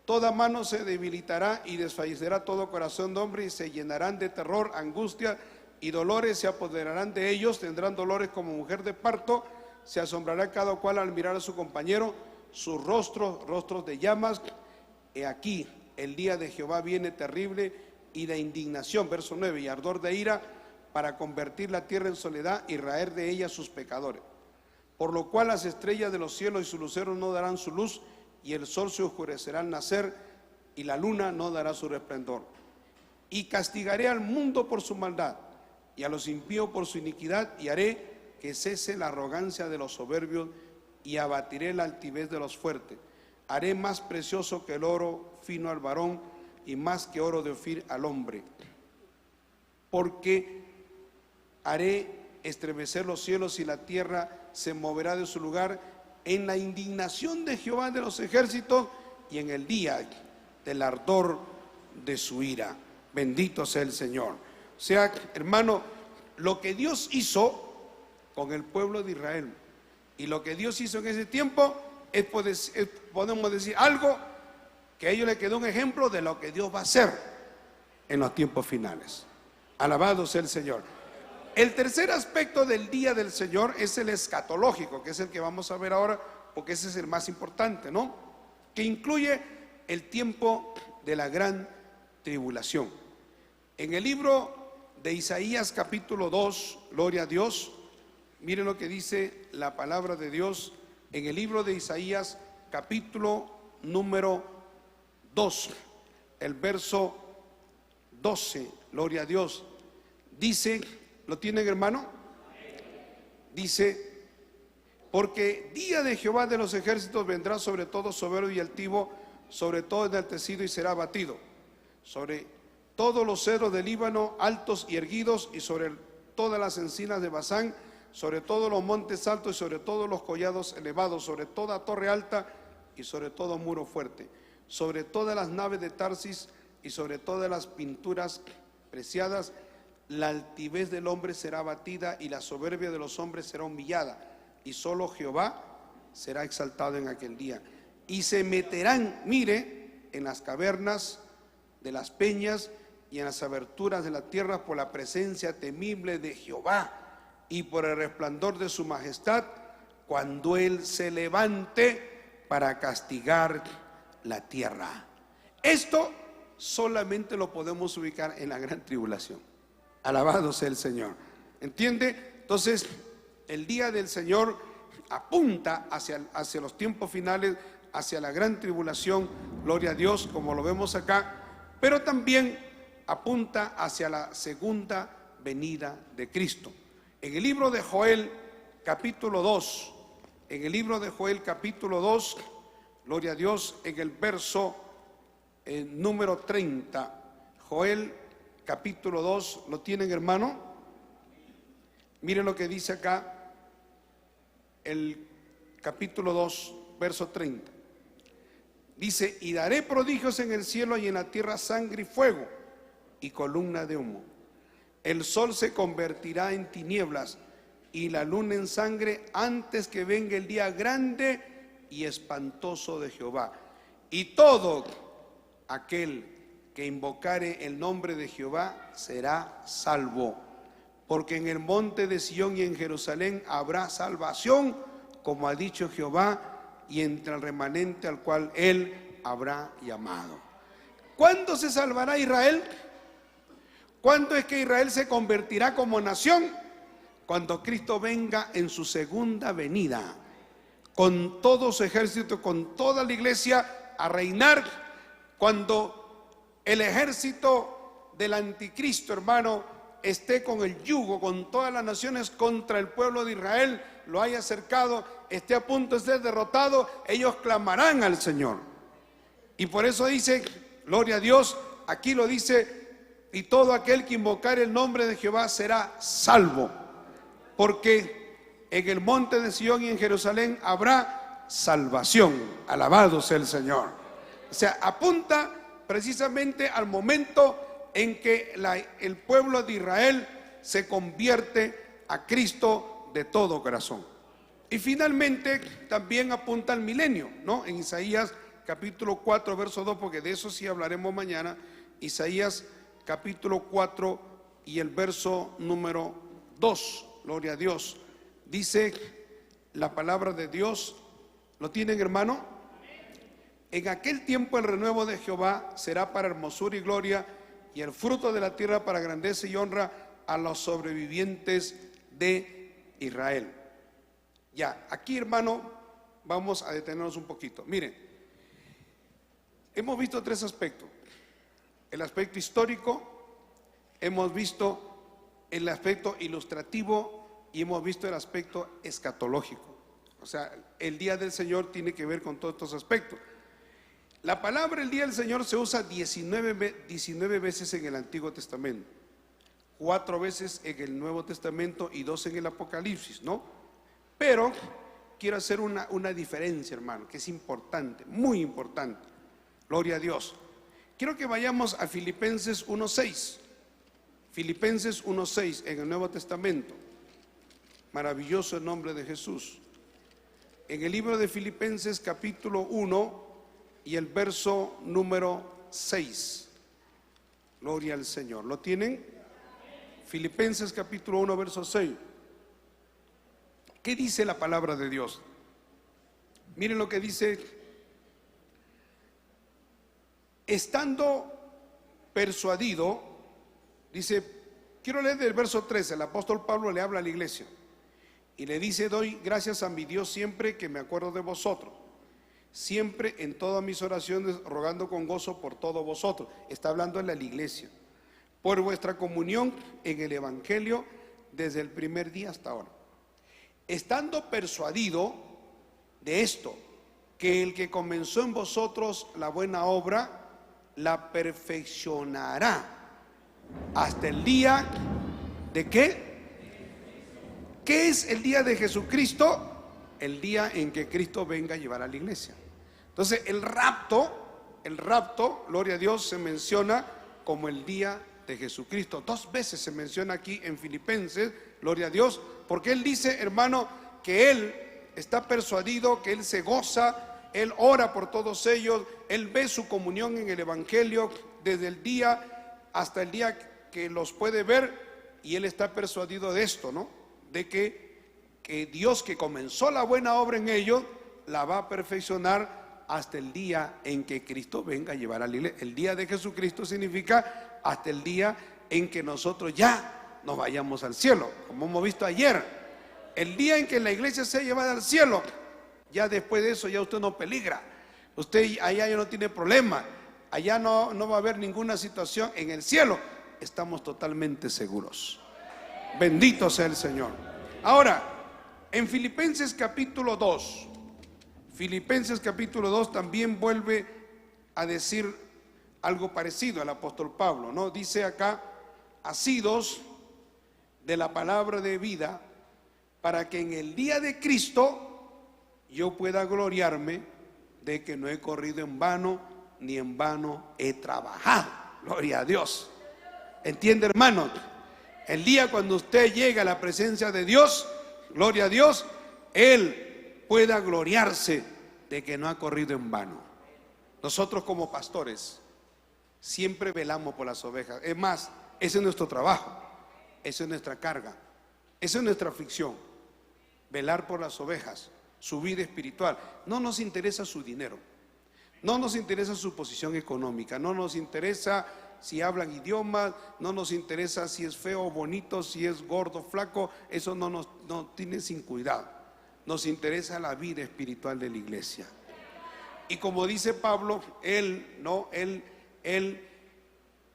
toda mano se debilitará y desfallecerá todo corazón de hombre, y se llenarán de terror, angustia y dolores se apoderarán de ellos, tendrán dolores como mujer de parto, se asombrará cada cual al mirar a su compañero, sus rostros de llamas. He aquí, el día de Jehová viene terrible y de indignación, verso 9, y ardor de ira, para convertir la tierra en soledad y raer de ella sus pecadores. Por lo cual las estrellas de los cielos y sus luceros no darán su luz, y el sol se oscurecerá al nacer, y la luna no dará su resplandor. Y castigaré al mundo por su maldad, y a los impíos por su iniquidad, y haré que cese la arrogancia de los soberbios, y abatiré la altivez de los fuertes. Haré más precioso que el oro fino al varón, y más que oro de Ofir al hombre. Porque haré estremecer los cielos y la tierra se moverá de su lugar en la indignación de Jehová de los ejércitos y en el día del ardor de su ira. Bendito sea el Señor. O sea, hermano, lo que Dios hizo con el pueblo de Israel y lo que Dios hizo en ese tiempo podemos decir algo que a ellos le quedó un ejemplo de lo que Dios va a hacer en los tiempos finales. Alabado sea el Señor. El tercer aspecto del día del Señor es el escatológico, que es el que vamos a ver ahora, porque ese es el más importante, ¿no? Que incluye el tiempo de la gran tribulación. En el libro de Isaías capítulo 2, gloria a Dios, miren lo que dice la palabra de Dios en el libro de Isaías capítulo número 2, el verso 12, gloria a Dios. Dice, ¿lo tienen, hermano? Dice: porque día de Jehová de los ejércitos vendrá sobre todo soberbio y altivo, sobre todo enaltecido y será abatido, sobre todos los cedros del Líbano altos y erguidos, y sobre todas las encinas de Basán, sobre todos los montes altos y sobre todos los collados elevados, sobre toda torre alta y sobre todo muro fuerte, sobre todas las naves de Tarsis y sobre todas las pinturas preciadas. La altivez del hombre será abatida y la soberbia de los hombres será humillada, y solo Jehová será exaltado en aquel día. Y se meterán, mire, en las cavernas de las peñas y en las aberturas de la tierra por la presencia temible de Jehová y por el resplandor de su majestad, cuando Él se levante para castigar la tierra. Esto solamente lo podemos ubicar en la gran tribulación. Alabado sea el Señor. ¿Entiende? Entonces, el día del Señor apunta hacia los tiempos finales, hacia la gran tribulación, gloria a Dios, como lo vemos acá, pero también apunta hacia la segunda venida de Cristo. En el libro de Joel, capítulo 2, en el libro de Joel, capítulo 2, gloria a Dios, en el verso número 30, Joel, capítulo 2, ¿lo tienen, hermano? Miren lo que dice acá, el capítulo 2, verso 30. Dice: y daré prodigios en el cielo y en la tierra, sangre y fuego y columna de humo. El sol se convertirá en tinieblas y la luna en sangre antes que venga el día grande y espantoso de Jehová. Y todo aquel que invocare el nombre de Jehová será salvo, porque en el monte de Sión y en Jerusalén habrá salvación, como ha dicho Jehová, y entre el remanente al cual Él habrá llamado. ¿Cuándo se salvará Israel? ¿Cuándo es que Israel se convertirá como nación? Cuando Cristo venga en su segunda venida, con todo su ejército, con toda la iglesia, a reinar. Cuando el ejército del anticristo, hermano, esté con el yugo, con todas las naciones contra el pueblo de Israel, lo haya acercado, esté a punto de ser derrotado, ellos clamarán al Señor. Y por eso dice, gloria a Dios, aquí lo dice, y todo aquel que invocare el nombre de Jehová será salvo, porque en el monte de Sión y en Jerusalén habrá salvación. Alabado sea el Señor. O sea, apunta precisamente al momento en que el pueblo de Israel se convierte a Cristo de todo corazón. Y finalmente también apunta al milenio, ¿no? En Isaías capítulo 4, verso 2, porque de eso sí hablaremos mañana. Isaías capítulo 4 y el verso número 2, gloria a Dios. Dice la palabra de Dios, ¿lo tienen, hermano? En aquel tiempo el renuevo de Jehová será para hermosura y gloria, y el fruto de la tierra para grandeza y honra a los sobrevivientes de Israel. Ya, aquí, hermano, vamos a detenernos un poquito. Miren, hemos visto tres aspectos: el aspecto histórico, hemos visto el aspecto ilustrativo y hemos visto el aspecto escatológico. O sea, el día del Señor tiene que ver con todos estos aspectos. La palabra el día del Señor se usa 19 veces en el Antiguo Testamento, 4 veces en el Nuevo Testamento y 2 en el Apocalipsis, ¿no? Pero quiero hacer una diferencia, hermano, que es importante, muy importante. Gloria a Dios. Quiero que vayamos a Filipenses 1:6. Filipenses 1:6 en el Nuevo Testamento. Maravilloso el nombre de Jesús. En el libro de Filipenses capítulo 1 y el verso número 6. Gloria al Señor. ¿Lo tienen? Filipenses capítulo 1, verso 6. ¿Qué dice la palabra de Dios? Miren lo que dice: estando persuadido, dice, quiero leer del verso 13, el apóstol Pablo le habla a la iglesia y le dice: doy gracias a mi Dios siempre que me acuerdo de vosotros, siempre en todas mis oraciones rogando con gozo por todos vosotros. Está hablando en la iglesia, por vuestra comunión en el evangelio desde el primer día hasta ahora, estando persuadido de esto, que el que comenzó en vosotros la buena obra la perfeccionará hasta el día de ¿qué? ¿Qué es el día de Jesucristo? El día en que Cristo venga a llevar a la iglesia. Entonces el rapto, gloria a Dios, se menciona como el día de Jesucristo. 2 veces se menciona aquí en Filipenses, gloria a Dios, porque él dice, hermano, que él está persuadido, que él se goza, él ora por todos ellos, él ve su comunión en el evangelio desde el día hasta el día que los puede ver, y él está persuadido de esto, ¿no? De que Dios, que comenzó la buena obra en ellos, la va a perfeccionar hasta el día en que Cristo venga a llevar a la iglesia. El día de Jesucristo significa hasta el día en que nosotros ya nos vayamos al cielo, como hemos visto ayer. El día en que la iglesia sea llevada al cielo, ya después de eso ya usted no peligra, usted allá ya no tiene problema, allá no va a haber ninguna situación. En el cielo estamos totalmente seguros. Bendito sea el Señor. Ahora, en Filipenses capítulo 2, Filipenses capítulo 2 también vuelve a decir algo parecido al apóstol Pablo, ¿no? Dice acá: asidos de la palabra de vida, para que en el día de Cristo yo pueda gloriarme de que no he corrido en vano, ni en vano he trabajado. Gloria a Dios. ¿Entiende, hermano? El día cuando usted llega a la presencia de Dios, gloria a Dios, Él pueda gloriarse de que no ha corrido en vano. Nosotros como pastores siempre velamos por las ovejas. Es más, ese es nuestro trabajo, esa es nuestra carga, esa es nuestra aflicción. Velar por las ovejas, su vida espiritual. No nos interesa su dinero, no nos interesa su posición económica, no nos interesa si hablan idiomas, no nos interesa si es feo o bonito, si es gordo o flaco. Eso no tiene sin cuidado. Nos interesa la vida espiritual de la iglesia. Y como dice Pablo, él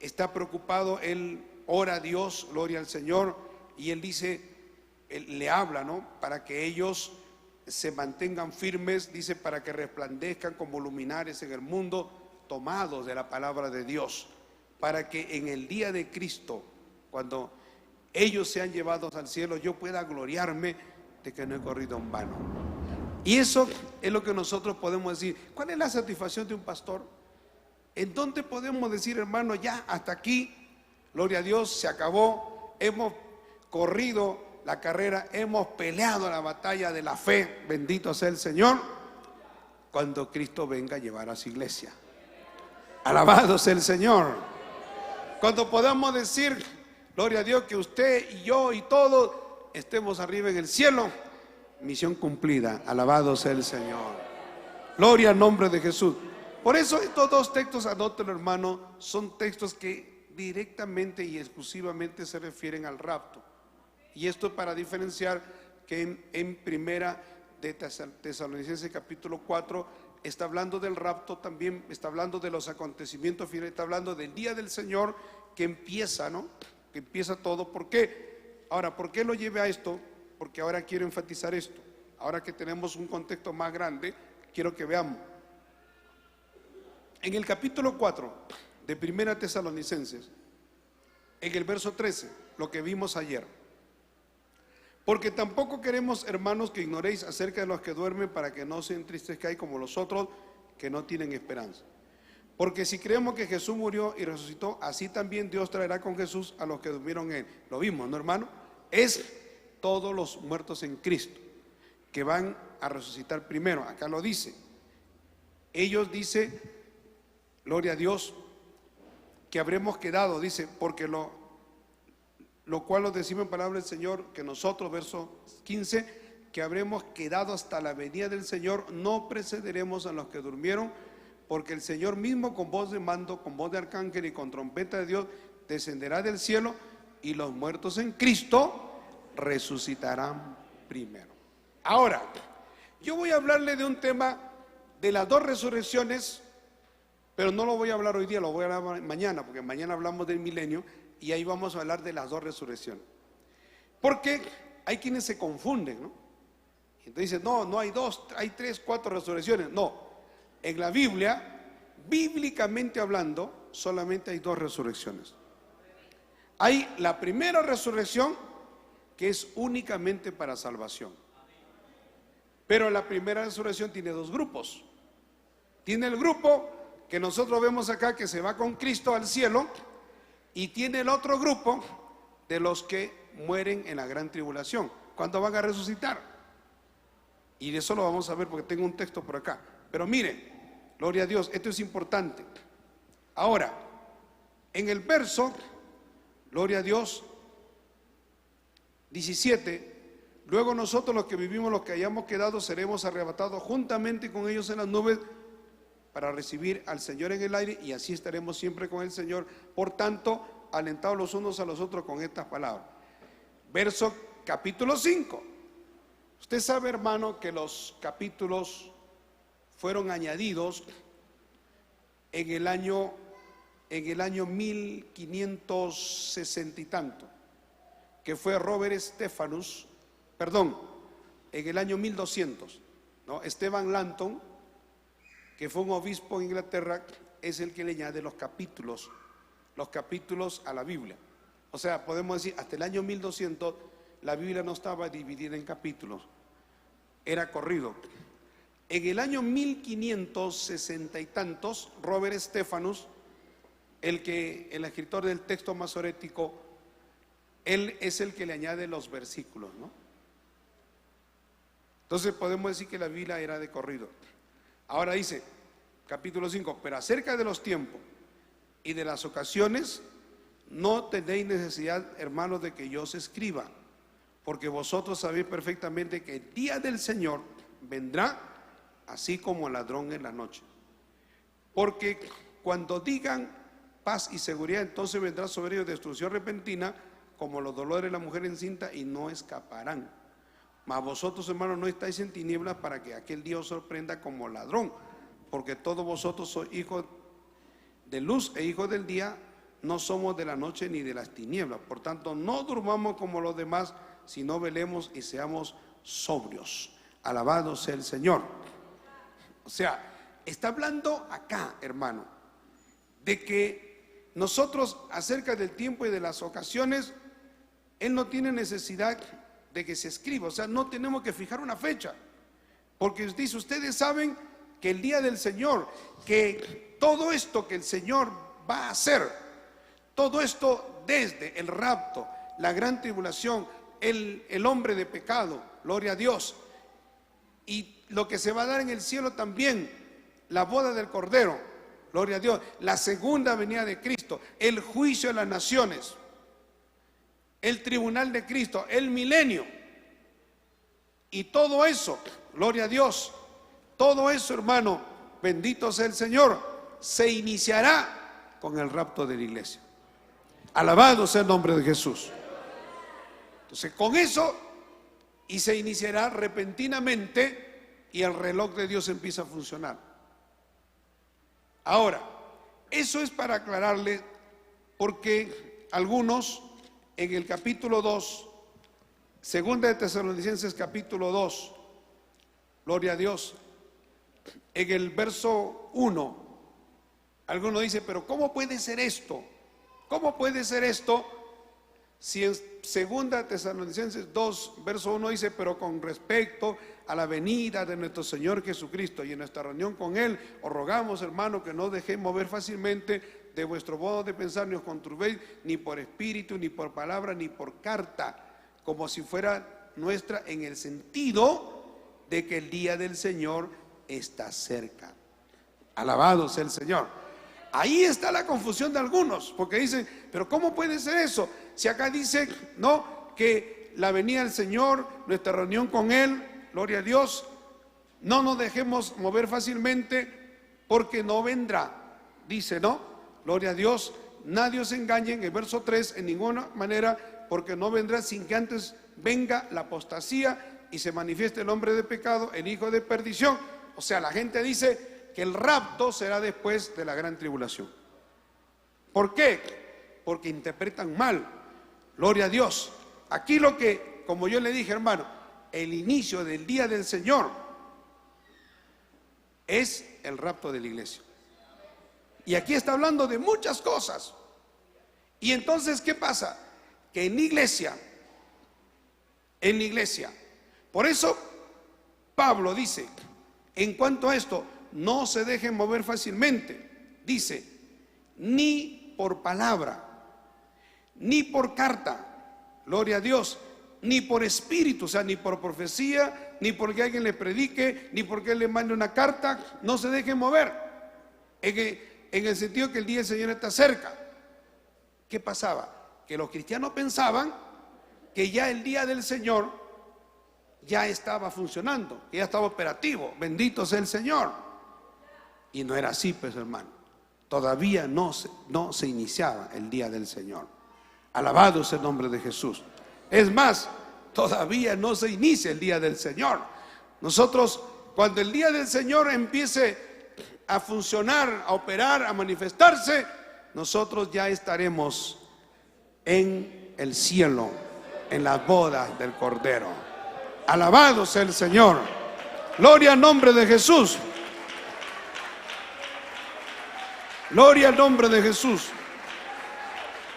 está preocupado, él ora a Dios, gloria al Señor, y él dice, él le habla, ¿no? Para que ellos se mantengan firmes, dice, para que resplandezcan como luminares en el mundo, tomados de la palabra de Dios, para que en el día de Cristo, cuando ellos sean llevados al cielo, yo pueda gloriarme de que no he corrido en vano. Y eso es lo que nosotros podemos decir. ¿Cuál es la satisfacción de un pastor? ¿En dónde podemos decir, hermano, ya hasta aquí, gloria a Dios, se acabó, hemos corrido la carrera, hemos peleado la batalla de la fe, bendito sea el Señor, cuando Cristo venga a llevar a su iglesia? Alabado sea el Señor. Cuando podamos decir, gloria a Dios, que usted y yo y todos estemos arriba en el cielo, misión cumplida, alabado sea el Señor. Gloria al nombre de Jesús. Por eso estos dos textos, anótelo, hermano, son textos que directamente y exclusivamente se refieren al rapto. Y esto para diferenciar que en primera de Tesalonicenses capítulo 4 está hablando del rapto, también está hablando de los acontecimientos finales, está hablando del día del Señor que empieza, ¿no? Que empieza todo. ¿Por qué? Ahora, ¿por qué lo lleve a esto? Porque ahora quiero enfatizar esto. Ahora que tenemos un contexto más grande, quiero que veamos. En el capítulo 4 de primera Tesalonicenses, en el verso 13, lo que vimos ayer. Porque tampoco queremos, hermanos, que ignoréis acerca de los que duermen, para que no se entristezcáis como los otros que no tienen esperanza. Porque si creemos que Jesús murió y resucitó, así también Dios traerá con Jesús a los que durmieron en él. Lo vimos, ¿no, hermano? Es todos los muertos en Cristo que van a resucitar primero. Acá lo dice. Ellos, dice, gloria a Dios, que habremos quedado, dice, porque lo cual lo decimos en palabra del Señor, que nosotros, verso 15, que habremos quedado hasta la venida del Señor, no precederemos a los que durmieron, porque el Señor mismo con voz de mando, con voz de arcángel y con trompeta de Dios, descenderá del cielo, y los muertos en Cristo resucitarán primero. Ahora, yo voy a hablarle de un tema de las dos resurrecciones, pero no lo voy a hablar hoy día, lo voy a hablar mañana, porque mañana hablamos del milenio, y ahí vamos a hablar de las dos resurrecciones. Porque hay quienes se confunden, ¿no? Entonces dicen, no hay dos, hay tres, cuatro resurrecciones. No, en la Biblia, bíblicamente hablando, solamente hay dos resurrecciones. Hay la primera resurrección, que es únicamente para salvación. Pero la primera resurrección tiene dos grupos. Tiene el grupo que nosotros vemos acá, que se va con Cristo al cielo, y tiene el otro grupo de los que mueren en la gran tribulación, cuando van a resucitar. Y de eso lo vamos a ver porque tengo un texto por acá. Pero mire, gloria a Dios, esto es importante. Ahora, en el verso, gloria a Dios, 17, luego nosotros los que vivimos, los que hayamos quedado, seremos arrebatados juntamente con ellos en las nubes para recibir al Señor en el aire, y así estaremos siempre con el Señor. Por tanto, alentados los unos a los otros con estas palabras. Verso capítulo 5. Usted sabe, hermano, que los capítulos fueron añadidos en el año 1560 y tanto, que fue Robert Stephanus, perdón, en el año 1200, ¿no? Esteban Langton, que fue un obispo en Inglaterra, es el que le añade los capítulos a la Biblia. O sea, podemos decir, hasta el año 1200 la Biblia no estaba dividida en capítulos, era corrido. En el año 1560 y tantos, Robert Stephanus, el escritor del texto masorético, él es el que le añade los versículos, ¿no? Entonces podemos decir que la Biblia era de corrido. Ahora dice, capítulo 5, pero acerca de los tiempos y de las ocasiones, no tenéis necesidad, hermanos, de que yo os escriba, porque vosotros sabéis perfectamente que el día del Señor vendrá así como el ladrón en la noche. Porque cuando digan paz y seguridad, entonces vendrá sobre ellos destrucción repentina, como los dolores de la mujer encinta, y no escaparán. Mas vosotros, hermanos, no estáis en tinieblas para que aquel día os sorprenda como ladrón, porque todos vosotros sois hijos de luz e hijos del día. no somos de la noche ni de las tinieblas. Por tanto, no durmamos como los demás, sino velemos y seamos sobrios. Alabado sea el Señor. O sea, está hablando acá, hermano, de que nosotros, acerca del tiempo y de las ocasiones, Él no tiene necesidad de que se escriba. O sea, no tenemos que fijar una fecha, porque dice, ustedes saben que el día del Señor, que todo esto que el Señor va a hacer, todo esto desde el rapto, la gran tribulación, el hombre de pecado, gloria a Dios, y lo que se va a dar en el cielo también, la boda del Cordero, gloria a Dios, la segunda venida de Cristo, el juicio de las naciones, el tribunal de Cristo, el milenio, y todo eso, gloria a Dios, todo eso, hermano, bendito sea el Señor, se iniciará con el rapto de la iglesia. Alabado sea el nombre de Jesús. Entonces, con eso, y se iniciará repentinamente, y el reloj de Dios empieza a funcionar. Ahora, eso es para aclararle, porque algunos en el capítulo 2, segunda de Tesalonicenses capítulo 2, gloria a Dios, en el verso 1, alguno dice, pero ¿cómo puede ser esto? ¿Cómo puede ser esto? Si en segunda de Tesalonicenses 2, verso 1 dice, pero con respecto a la venida de nuestro Señor Jesucristo y en nuestra reunión con Él, os rogamos, hermano, que no dejéis mover fácilmente de vuestro modo de pensar, ni os conturbéis, ni por espíritu, ni por palabra, ni por carta, como si fuera nuestra, en el sentido de que el día del Señor está cerca. Alabado sea el Señor. Ahí está la confusión de algunos, porque dicen, pero ¿cómo puede ser eso? Si acá dice, no, que la venida del Señor, nuestra reunión con Él, gloria a Dios, no nos dejemos mover fácilmente porque no vendrá. Dice, ¿no? Gloria a Dios, nadie os engañe, en el verso 3, en ninguna manera, porque no vendrá sin que antes venga la apostasía y se manifieste el hombre de pecado, el hijo de perdición. O sea, la gente dice que el rapto será después de la gran tribulación. ¿Por qué? Porque interpretan mal. Gloria a Dios. Aquí lo que, como yo le dije, hermano, el inicio del día del Señor es el rapto de la iglesia. Y aquí está hablando de muchas cosas. Y entonces, ¿qué pasa? Que en la iglesia, por eso Pablo dice, en cuanto a esto, no se dejen mover fácilmente. Dice, ni por palabra, ni por carta, gloria a Dios, ni por espíritu, o sea, ni por profecía, ni porque alguien le predique, ni porque él le mande una carta, no se dejen mover. En el sentido que el día del Señor está cerca. ¿Qué pasaba? Que los cristianos pensaban que ya el día del Señor ya estaba funcionando, que ya estaba operativo. Bendito sea el Señor. Y no era así, pues, hermano. Todavía no se iniciaba el día del Señor. Alabado sea el nombre de Jesús. Es más, todavía no se inicia el día del Señor. Nosotros, cuando el día del Señor empiece a funcionar, a operar, a manifestarse, nosotros ya estaremos en el cielo, en las bodas del Cordero. Alabado sea el Señor. Gloria al nombre de Jesús. Gloria al nombre de Jesús.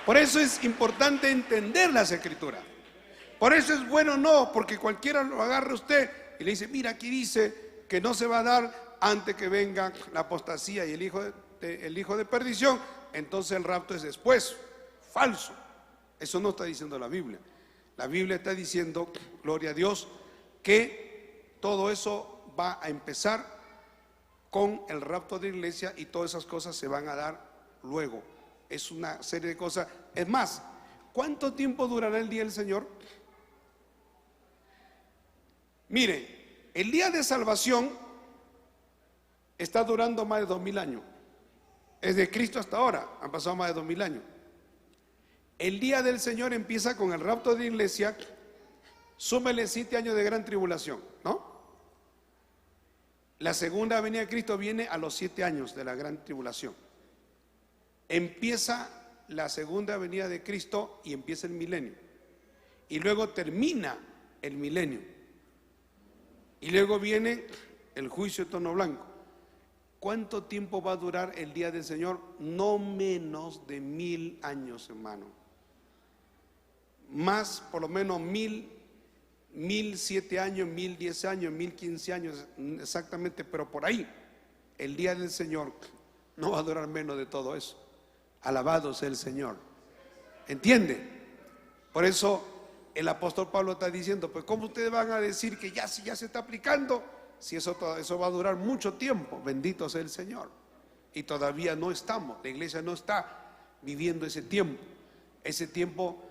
Por eso es importante entender las Escrituras. Por eso es bueno no, porque cualquiera lo agarre usted y le dice, mira, aquí dice que no se va a dar antes que venga la apostasía y el hijo de perdición, entonces el rapto es después. Falso. Eso no está diciendo la Biblia. La Biblia está diciendo, gloria a Dios, que todo eso va a empezar con el rapto de la iglesia y todas esas cosas se van a dar luego. Es una serie de cosas. Es más, ¿cuánto tiempo durará el día del Señor? Mire, el día de salvación está durando más de 2000 años. Desde Cristo hasta ahora han pasado más de 2000 años. El día del Señor empieza con el rapto de la iglesia. Súmele 7 años de gran tribulación, ¿no? La segunda venida de Cristo viene a los 7 años de la gran tribulación. Empieza la segunda venida de Cristo y empieza el milenio. Y luego termina el milenio. Y luego viene el juicio de trono blanco. ¿Cuánto tiempo va a durar el día del Señor? No menos de 1000 años, hermano. Más, por lo menos 1007 años, 1010 años, 1015 años, exactamente, pero por ahí. El día del Señor no va a durar menos de todo eso. Alabado sea el Señor. ¿Entiende? Por eso el apóstol Pablo está diciendo, pues ¿cómo ustedes van a decir que ya se está aplicando? Si eso va a durar mucho tiempo. Bendito sea el Señor. Y todavía no estamos, la iglesia no está viviendo ese tiempo. Ese tiempo,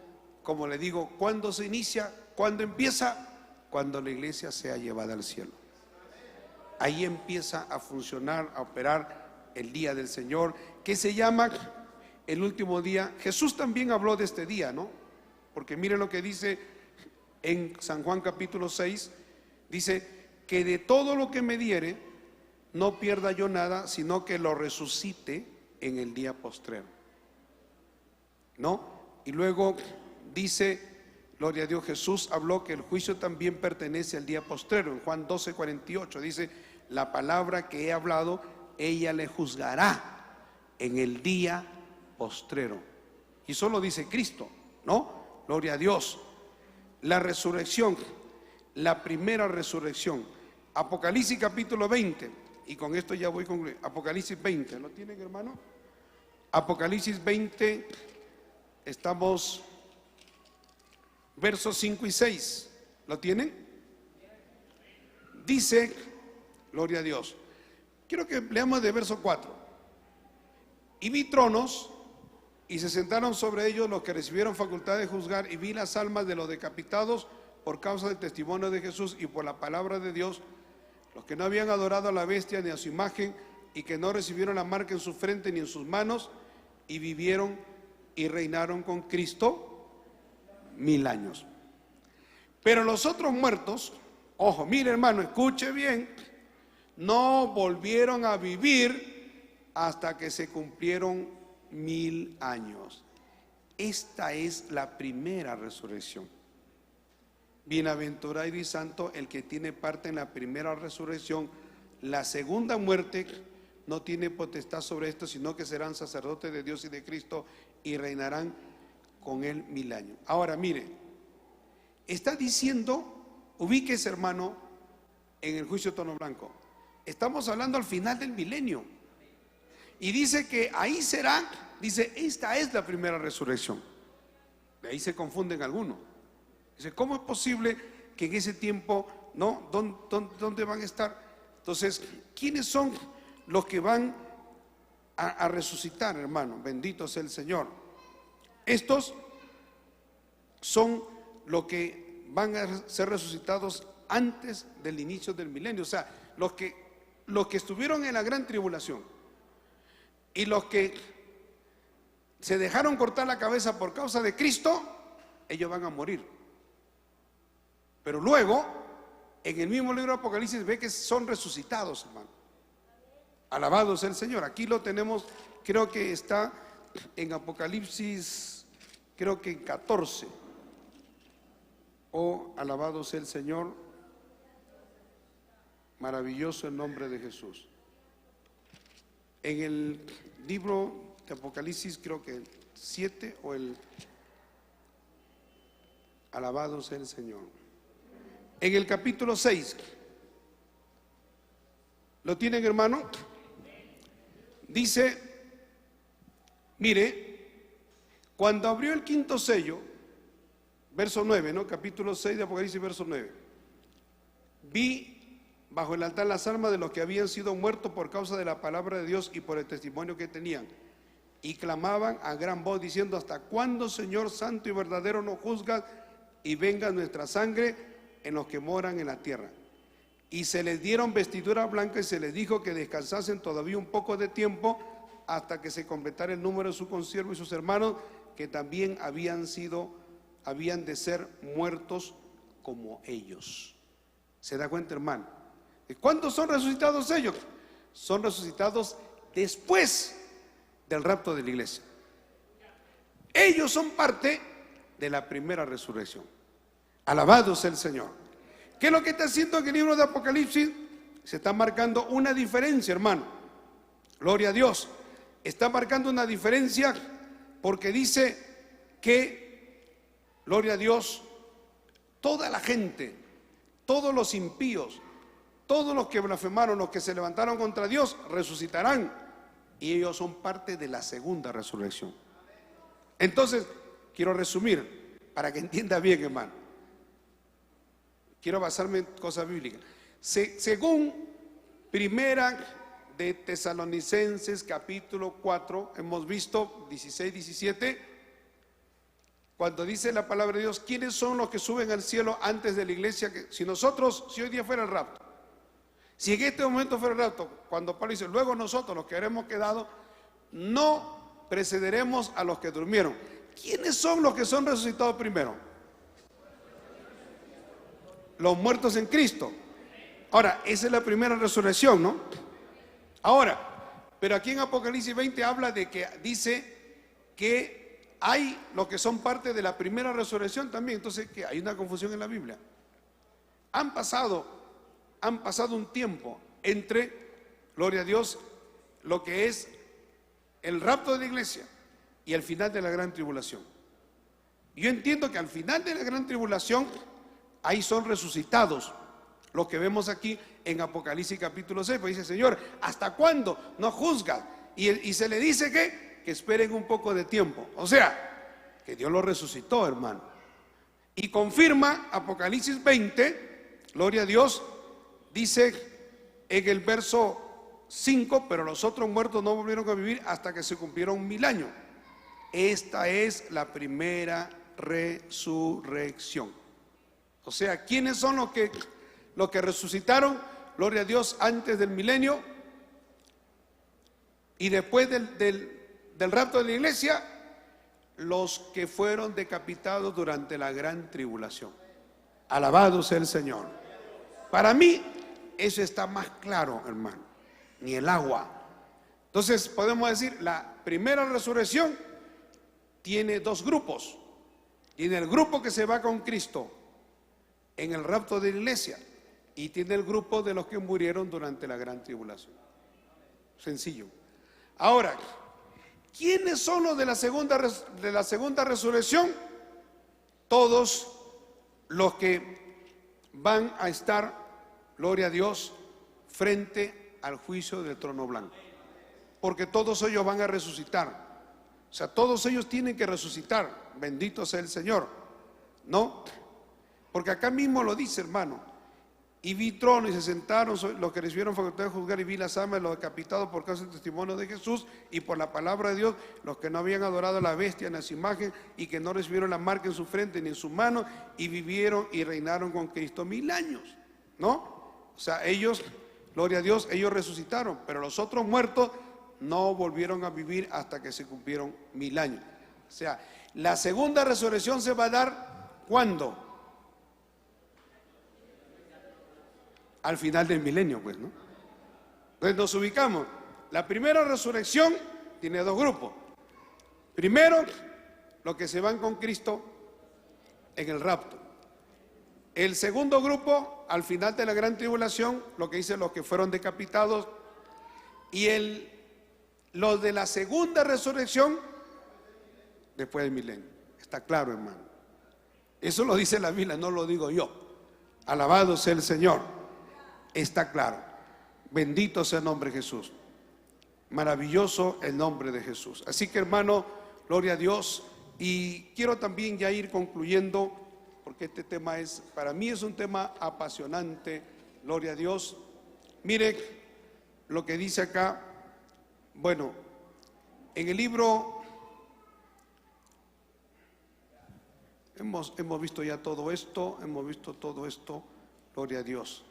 como le digo, ¿cuándo se inicia? ¿Cuándo empieza? Cuando la iglesia sea llevada al cielo. Ahí empieza a funcionar, a operar el día del Señor, que se llama el último día. Jesús también habló de este día, ¿no? Porque miren lo que dice en San Juan capítulo 6, dice que de todo lo que me diere, no pierda yo nada, sino que lo resucite en el día postrero, ¿no? Y luego dice, gloria a Dios, Jesús habló que el juicio también pertenece al día postrero. En Juan 12:48 dice, la palabra que he hablado, ella le juzgará en el día postrero. Y solo dice Cristo, ¿no? Gloria a Dios. La resurrección, la primera resurrección. Apocalipsis capítulo 20. Y con esto ya voy con Apocalipsis 20. ¿Lo tienen, hermano? Apocalipsis 20, estamos versos 5 y 6. ¿Lo tienen? Dice, gloria a Dios. Quiero que leamos de verso 4. Y vi tronos, y se sentaron sobre ellos los que recibieron facultad de juzgar, y vi las almas de los decapitados por causa del testimonio de Jesús y por la palabra de Dios, los que no habían adorado a la bestia ni a su imagen, y que no recibieron la marca en su frente ni en sus manos, y vivieron y reinaron con Cristo 1000 años. Pero los otros muertos, ojo, mire hermano, escuche bien, no volvieron a vivir hasta que se cumplieron 1000 años. Esta es la primera resurrección. Bienaventurado y santo el que tiene parte en la primera resurrección. La segunda muerte no tiene potestad sobre esto, sino que serán sacerdotes de Dios y de Cristo y reinarán con él 1000 años. Ahora mire, está diciendo, ubíquese hermano, en el juicio de trono blanco. Estamos hablando al final del milenio. Y dice que ahí será, dice, esta es la primera resurrección. De ahí se confunden algunos. Dice, ¿cómo es posible que en ese tiempo, no? ¿Dónde van a estar? Entonces, ¿quiénes son los que van a resucitar, hermano? Bendito sea el Señor. Estos son los que van a ser resucitados antes del inicio del milenio. O sea, los que estuvieron en la gran tribulación y los que se dejaron cortar la cabeza por causa de Cristo, ellos van a morir. Pero luego, en el mismo libro de Apocalipsis, ve que son resucitados, hermano. Alabado sea el Señor. Aquí lo tenemos, creo que está en Apocalipsis, creo que en 14. Oh, alabado sea el Señor. Maravilloso el nombre de Jesús. En el libro de Apocalipsis, creo que el 7 o el... Alabado sea el Señor. En el capítulo 6, ¿lo tienen, hermano? Dice, mire, cuando abrió el quinto sello, verso 9, ¿no? Capítulo 6 de Apocalipsis, verso 9. Vi bajo el altar las almas de los que habían sido muertos por causa de la palabra de Dios y por el testimonio que tenían. Y clamaban a gran voz diciendo, ¿hasta cuándo, Señor santo y verdadero, nos juzgas y venga nuestra sangre en los que moran en la tierra? Y se les dieron vestiduras blancas y se les dijo que descansasen todavía un poco de tiempo hasta que se completara el número de su consiervo y sus hermanos, que también habían de ser muertos como ellos. ¿Se da cuenta, hermano? ¿De cuándo son resucitados ellos? Son resucitados después del rapto de la iglesia. Ellos son parte de la primera resurrección. Alabado sea el Señor. ¿Qué es lo que está haciendo en el libro de Apocalipsis? Se está marcando una diferencia, hermano. Gloria a Dios. Está marcando una diferencia porque dice que, gloria a Dios, toda la gente, todos los impíos, todos los que blasfemaron, los que se levantaron contra Dios, resucitarán. Y ellos son parte de la segunda resurrección. Entonces, quiero resumir para que entienda bien, hermano. Quiero basarme en cosas bíblicas. Según Primera de Tesalonicenses capítulo 4, hemos visto 16, 17, cuando dice la palabra de Dios, ¿quiénes son los que suben al cielo antes de la iglesia? Si hoy día fuera el rapto, si en este momento fuera el rapto, cuando Pablo dice, luego nosotros los que habremos quedado, no precederemos a los que durmieron. ¿Quiénes son los que son resucitados primero? Los muertos en Cristo. Ahora, esa es la primera resurrección, ¿no? Ahora, pero aquí en Apocalipsis 20 habla de que dice que hay los que son parte de la primera resurrección también. Entonces, que hay una confusión en la Biblia. Han pasado un tiempo entre, gloria a Dios, lo que es el rapto de la iglesia y el final de la gran tribulación. Yo entiendo que al final de la gran tribulación, ahí son resucitados los que vemos aquí en Apocalipsis capítulo 6, pues dice, Señor, ¿hasta cuándo no juzgas? Y se le dice que esperen un poco de tiempo. O sea, que Dios lo resucitó, hermano. Y confirma Apocalipsis 20, gloria a Dios, dice en el verso 5, pero los otros muertos no volvieron a vivir hasta que se cumplieron 1000 años. Esta es la primera resurrección. O sea, ¿quiénes son los que resucitaron? Gloria a Dios, antes del milenio y después del rapto de la iglesia, los que fueron decapitados durante la gran tribulación. Alabado sea el Señor. Para mí, eso está más claro, hermano, ni el agua. Entonces, podemos decir, la primera resurrección tiene dos grupos. Tiene el grupo que se va con Cristo en el rapto de la iglesia y tiene el grupo de los que murieron durante la gran tribulación. Sencillo. Ahora, ¿quiénes son los de la segunda resurrección? Todos los que van a estar, gloria a Dios, frente al juicio del trono blanco. Porque todos ellos van a resucitar. O sea, todos ellos tienen que resucitar. Bendito sea el Señor. ¿No? Porque acá mismo lo dice, hermano. Y vi tronos y se sentaron los que recibieron facultad de juzgar, y vi las almas de los decapitados por causa del testimonio de Jesús y por la palabra de Dios, los que no habían adorado a la bestia en su imagen y que no recibieron la marca en su frente ni en su mano, y vivieron y reinaron con Cristo 1000 años. ¿No? O sea, ellos, gloria a Dios, ellos resucitaron, pero los otros muertos no volvieron a vivir hasta que se cumplieron 1000 años. O sea, la segunda resurrección se va a dar ¿cuándo? Al final del milenio, pues, ¿no? Entonces nos ubicamos. La primera resurrección tiene dos grupos. Primero, los que se van con Cristo en el rapto. El segundo grupo, al final de la gran tribulación, lo que dicen los que fueron decapitados. Y los de la segunda resurrección, después del milenio. Está claro, hermano. Eso lo dice la Biblia, no lo digo yo. Alabado sea el Señor. Está claro. Bendito sea el nombre de Jesús. Maravilloso el nombre de Jesús. Así que, hermano, gloria a Dios. Y quiero también ya ir concluyendo, porque este tema para mí es un tema apasionante. Gloria a Dios. Mire lo que dice acá. Bueno, en el libro hemos visto ya todo esto, gloria a Dios.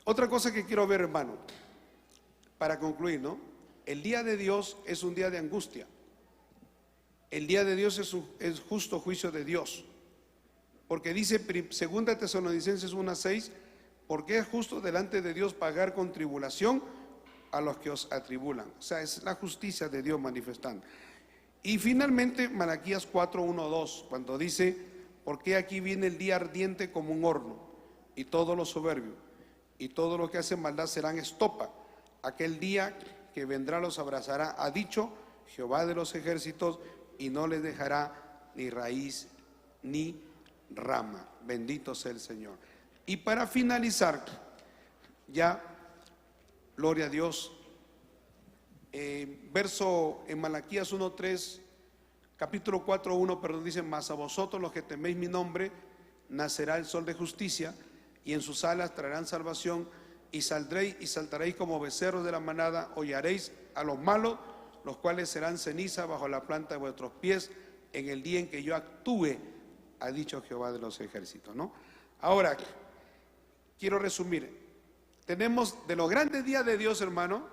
Otra cosa que quiero ver, hermano, para concluir, ¿no? El día de Dios es un día de angustia. El día de Dios es justo juicio de Dios. Porque dice 2 Tesalonicenses 1:6, porque es justo delante de Dios pagar con tribulación a los que os atribulan. O sea, es la justicia de Dios manifestando. Y finalmente Malaquías 4:1-2, cuando dice: porque aquí viene el día ardiente como un horno, y todos los soberbios y todo lo que hace maldad serán estopa. Aquel día que vendrá los abrazará, ha dicho Jehová de los ejércitos, y no les dejará ni raíz ni rama. Bendito sea el Señor. Y para finalizar, ya, gloria a Dios, verso en Malaquías 1:3, capítulo 4:1, perdón, dice: mas a vosotros los que teméis mi nombre nacerá el sol de justicia, y en sus alas traerán salvación, y saldréis y saltaréis como becerros de la manada, hollaréis a los malos, los cuales serán ceniza bajo la planta de vuestros pies en el día en que yo actúe, ha dicho Jehová de los ejércitos, ¿no? Ahora, quiero resumir. Tenemos de los grandes días de Dios, hermano,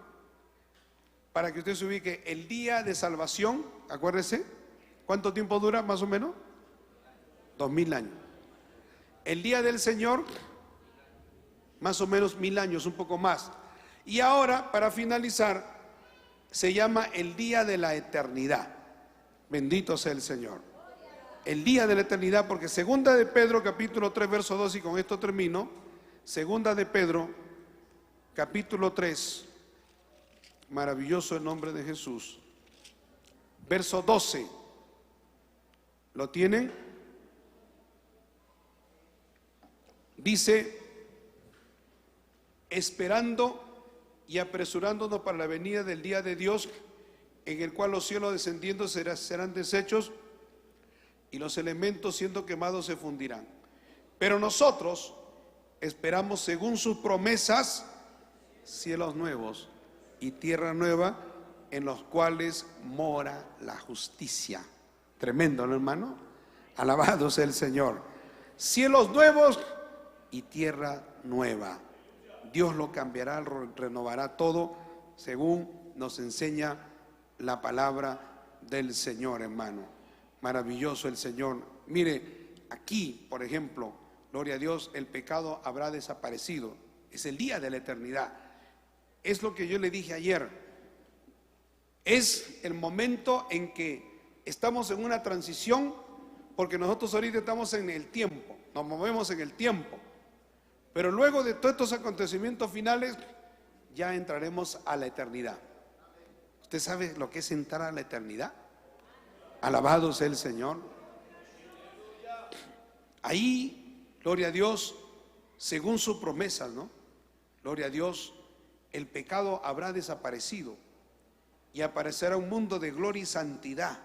para que usted se ubique, el día de salvación, acuérdese, ¿cuánto tiempo dura más o menos? 2000 años. El día del Señor, más o menos 1000 años, un poco más. Y ahora, para finalizar, se llama el día de la eternidad. Bendito sea el Señor. El día de la eternidad, porque segunda de Pedro, capítulo 3, verso 2, y con esto termino. Segunda de Pedro, capítulo 3, maravilloso el nombre de Jesús. Verso 12. ¿Lo tienen? Dice: esperando y apresurándonos para la venida del día de Dios, en el cual los cielos descendiendo serán deshechos, y los elementos siendo quemados se fundirán. Pero nosotros esperamos, según sus promesas, cielos nuevos y tierra nueva, en los cuales mora la justicia. Tremendo, ¿no, hermano? Alabado sea el Señor. Cielos nuevos y tierra nueva. Dios lo cambiará, renovará todo, según nos enseña la palabra del Señor, hermano. Maravilloso el Señor. Mire, aquí, por ejemplo, gloria a Dios, el pecado habrá desaparecido. Es el día de la eternidad. Es lo que yo le dije ayer. Es el momento en que estamos en una transición, porque nosotros ahorita estamos en el tiempo, nos movemos en el tiempo. Pero luego de todos estos acontecimientos finales, ya entraremos a la eternidad. ¿Usted sabe lo que es entrar a la eternidad? Alabado sea el Señor. Ahí, gloria a Dios, según sus promesas, ¿no? Gloria a Dios, el pecado habrá desaparecido y aparecerá un mundo de gloria y santidad,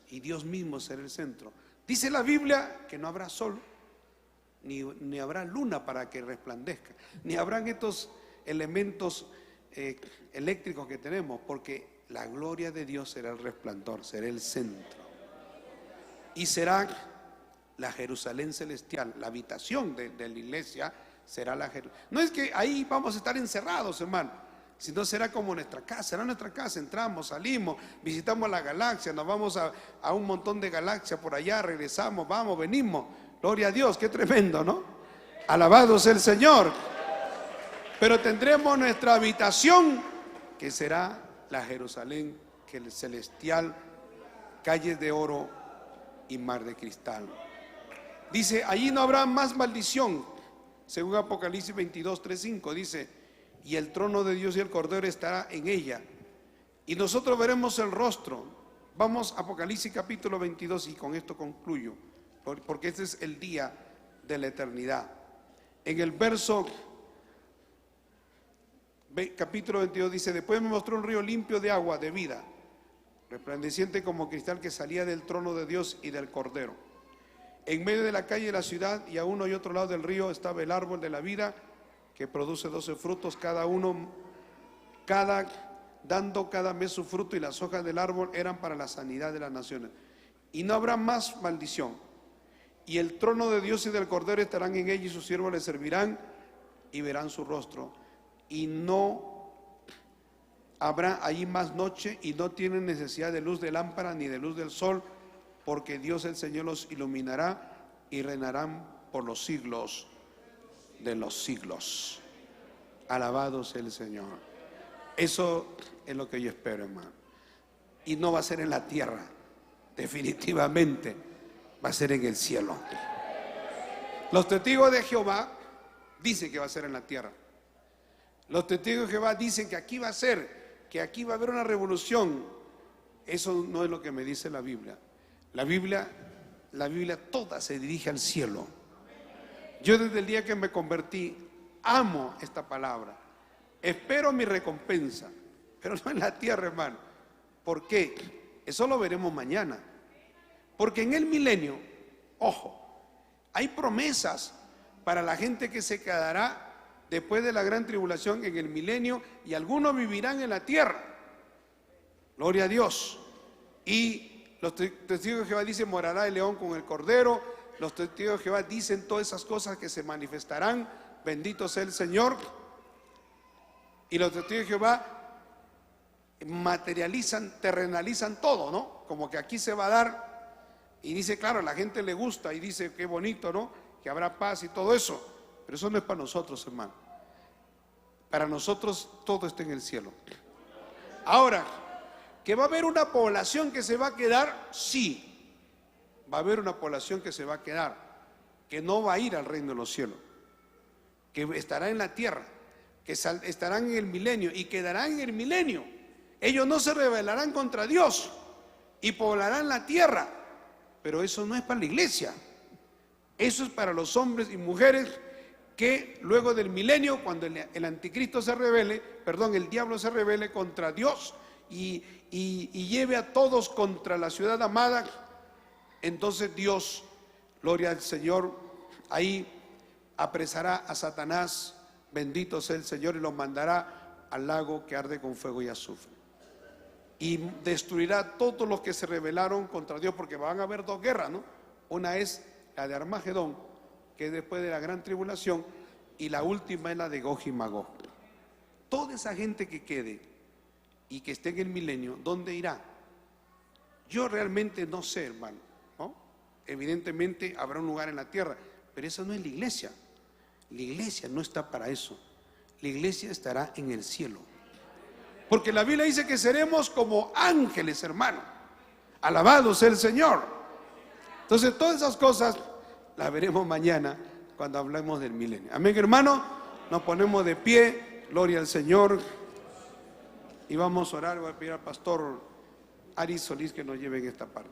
y Dios mismo será el centro. Dice la Biblia que no habrá sol, ni habrá luna para que resplandezca, ni habrán estos elementos eléctricos que tenemos, porque la gloria de Dios será el resplandor, será el centro, y será la Jerusalén celestial, la habitación de la iglesia será la Jerusalén. No es que ahí vamos a estar encerrados, hermano, sino será como nuestra casa, será nuestra casa. Entramos, salimos, visitamos la galaxia, nos vamos a un montón de galaxias por allá, regresamos, vamos, venimos. Gloria a Dios, qué tremendo, ¿no? Alabado sea el Señor. Pero tendremos nuestra habitación, que será la Jerusalén celestial, calles de oro y mar de cristal. Dice: allí no habrá más maldición, según Apocalipsis 22, 3, 5. Dice: y el trono de Dios y el Cordero estará en ella, y nosotros veremos el rostro. Vamos a Apocalipsis capítulo 22, y con esto concluyo, porque este es el día de la eternidad. En el verso capítulo 22 dice: después me mostró un río limpio de agua de vida, resplandeciente como cristal, que salía del trono de Dios y del Cordero. En medio de la calle de la ciudad, y a uno y otro lado del río, estaba el árbol de la vida, que produce 12 frutos, dando cada mes su fruto, y las hojas del árbol eran para la sanidad de las naciones. Y no habrá más maldición. Y el trono de Dios y del Cordero estarán en ella, y sus siervos le servirán y verán su rostro. Y no habrá allí más noche, y no tienen necesidad de luz de lámpara ni de luz del sol, porque Dios el Señor los iluminará, y reinarán por los siglos de los siglos. Alabado sea el Señor. Eso es lo que yo espero, hermano. Y no va a ser en la tierra, definitivamente va a ser en el cielo. Los testigos de Jehová dicen que va a ser en la tierra. Los testigos de Jehová dicen que aquí va a ser, que aquí va a haber una revolución. Eso no es lo que me dice la Biblia. La Biblia toda se dirige al cielo. Yo desde el día que me convertí amo esta palabra. Espero mi recompensa, pero no en la tierra, hermano. ¿Por qué? Eso lo veremos mañana. Porque en el milenio, ojo, hay promesas para la gente que se quedará después de la gran tribulación en el milenio, y algunos vivirán en la tierra. Gloria a Dios. Y los testigos de Jehová dicen: morará el león con el cordero. Los testigos de Jehová dicen todas esas cosas que se manifestarán. Bendito sea el Señor. Y los testigos de Jehová materializan, terrenalizan todo, ¿no? Como que aquí se va a dar. Y dice, claro, a la gente le gusta y dice, qué bonito, ¿no? Que habrá paz y todo eso. Pero eso no es para nosotros, hermano. Para nosotros todo está en el cielo. Ahora, ¿que va a haber una población que se va a quedar? Sí, va a haber una población que se va a quedar, que no va a ir al reino de los cielos, que estará en la tierra, que estarán en el milenio y quedarán en el milenio. Ellos no se rebelarán contra Dios y poblarán la tierra, pero eso no es para la iglesia. Eso es para los hombres y mujeres que luego del milenio, cuando el anticristo se rebele, perdón, el diablo se rebele contra Dios y lleve a todos contra la ciudad amada, entonces Dios, gloria al Señor, ahí apresará a Satanás, bendito sea el Señor, y lo mandará al lago que arde con fuego y azufre. Y destruirá a todos los que se rebelaron contra Dios, porque van a haber dos guerras, ¿no? Una es la de Armagedón, que es después de la gran tribulación, y la última es la de Gog y Magog. Toda esa gente que quede y que esté en el milenio, ¿dónde irá? Yo realmente no sé, hermano, ¿no? Evidentemente habrá un lugar en la tierra, pero esa no es la iglesia. La iglesia no está para eso. La iglesia estará en el cielo. Porque la Biblia dice que seremos como ángeles, hermano. Alabado sea el Señor. Entonces todas esas cosas las veremos mañana cuando hablemos del milenio. Amén, hermano. Nos ponemos de pie. Gloria al Señor. Y vamos a orar. Voy a pedir al pastor Ari Solís que nos lleve en esta parte.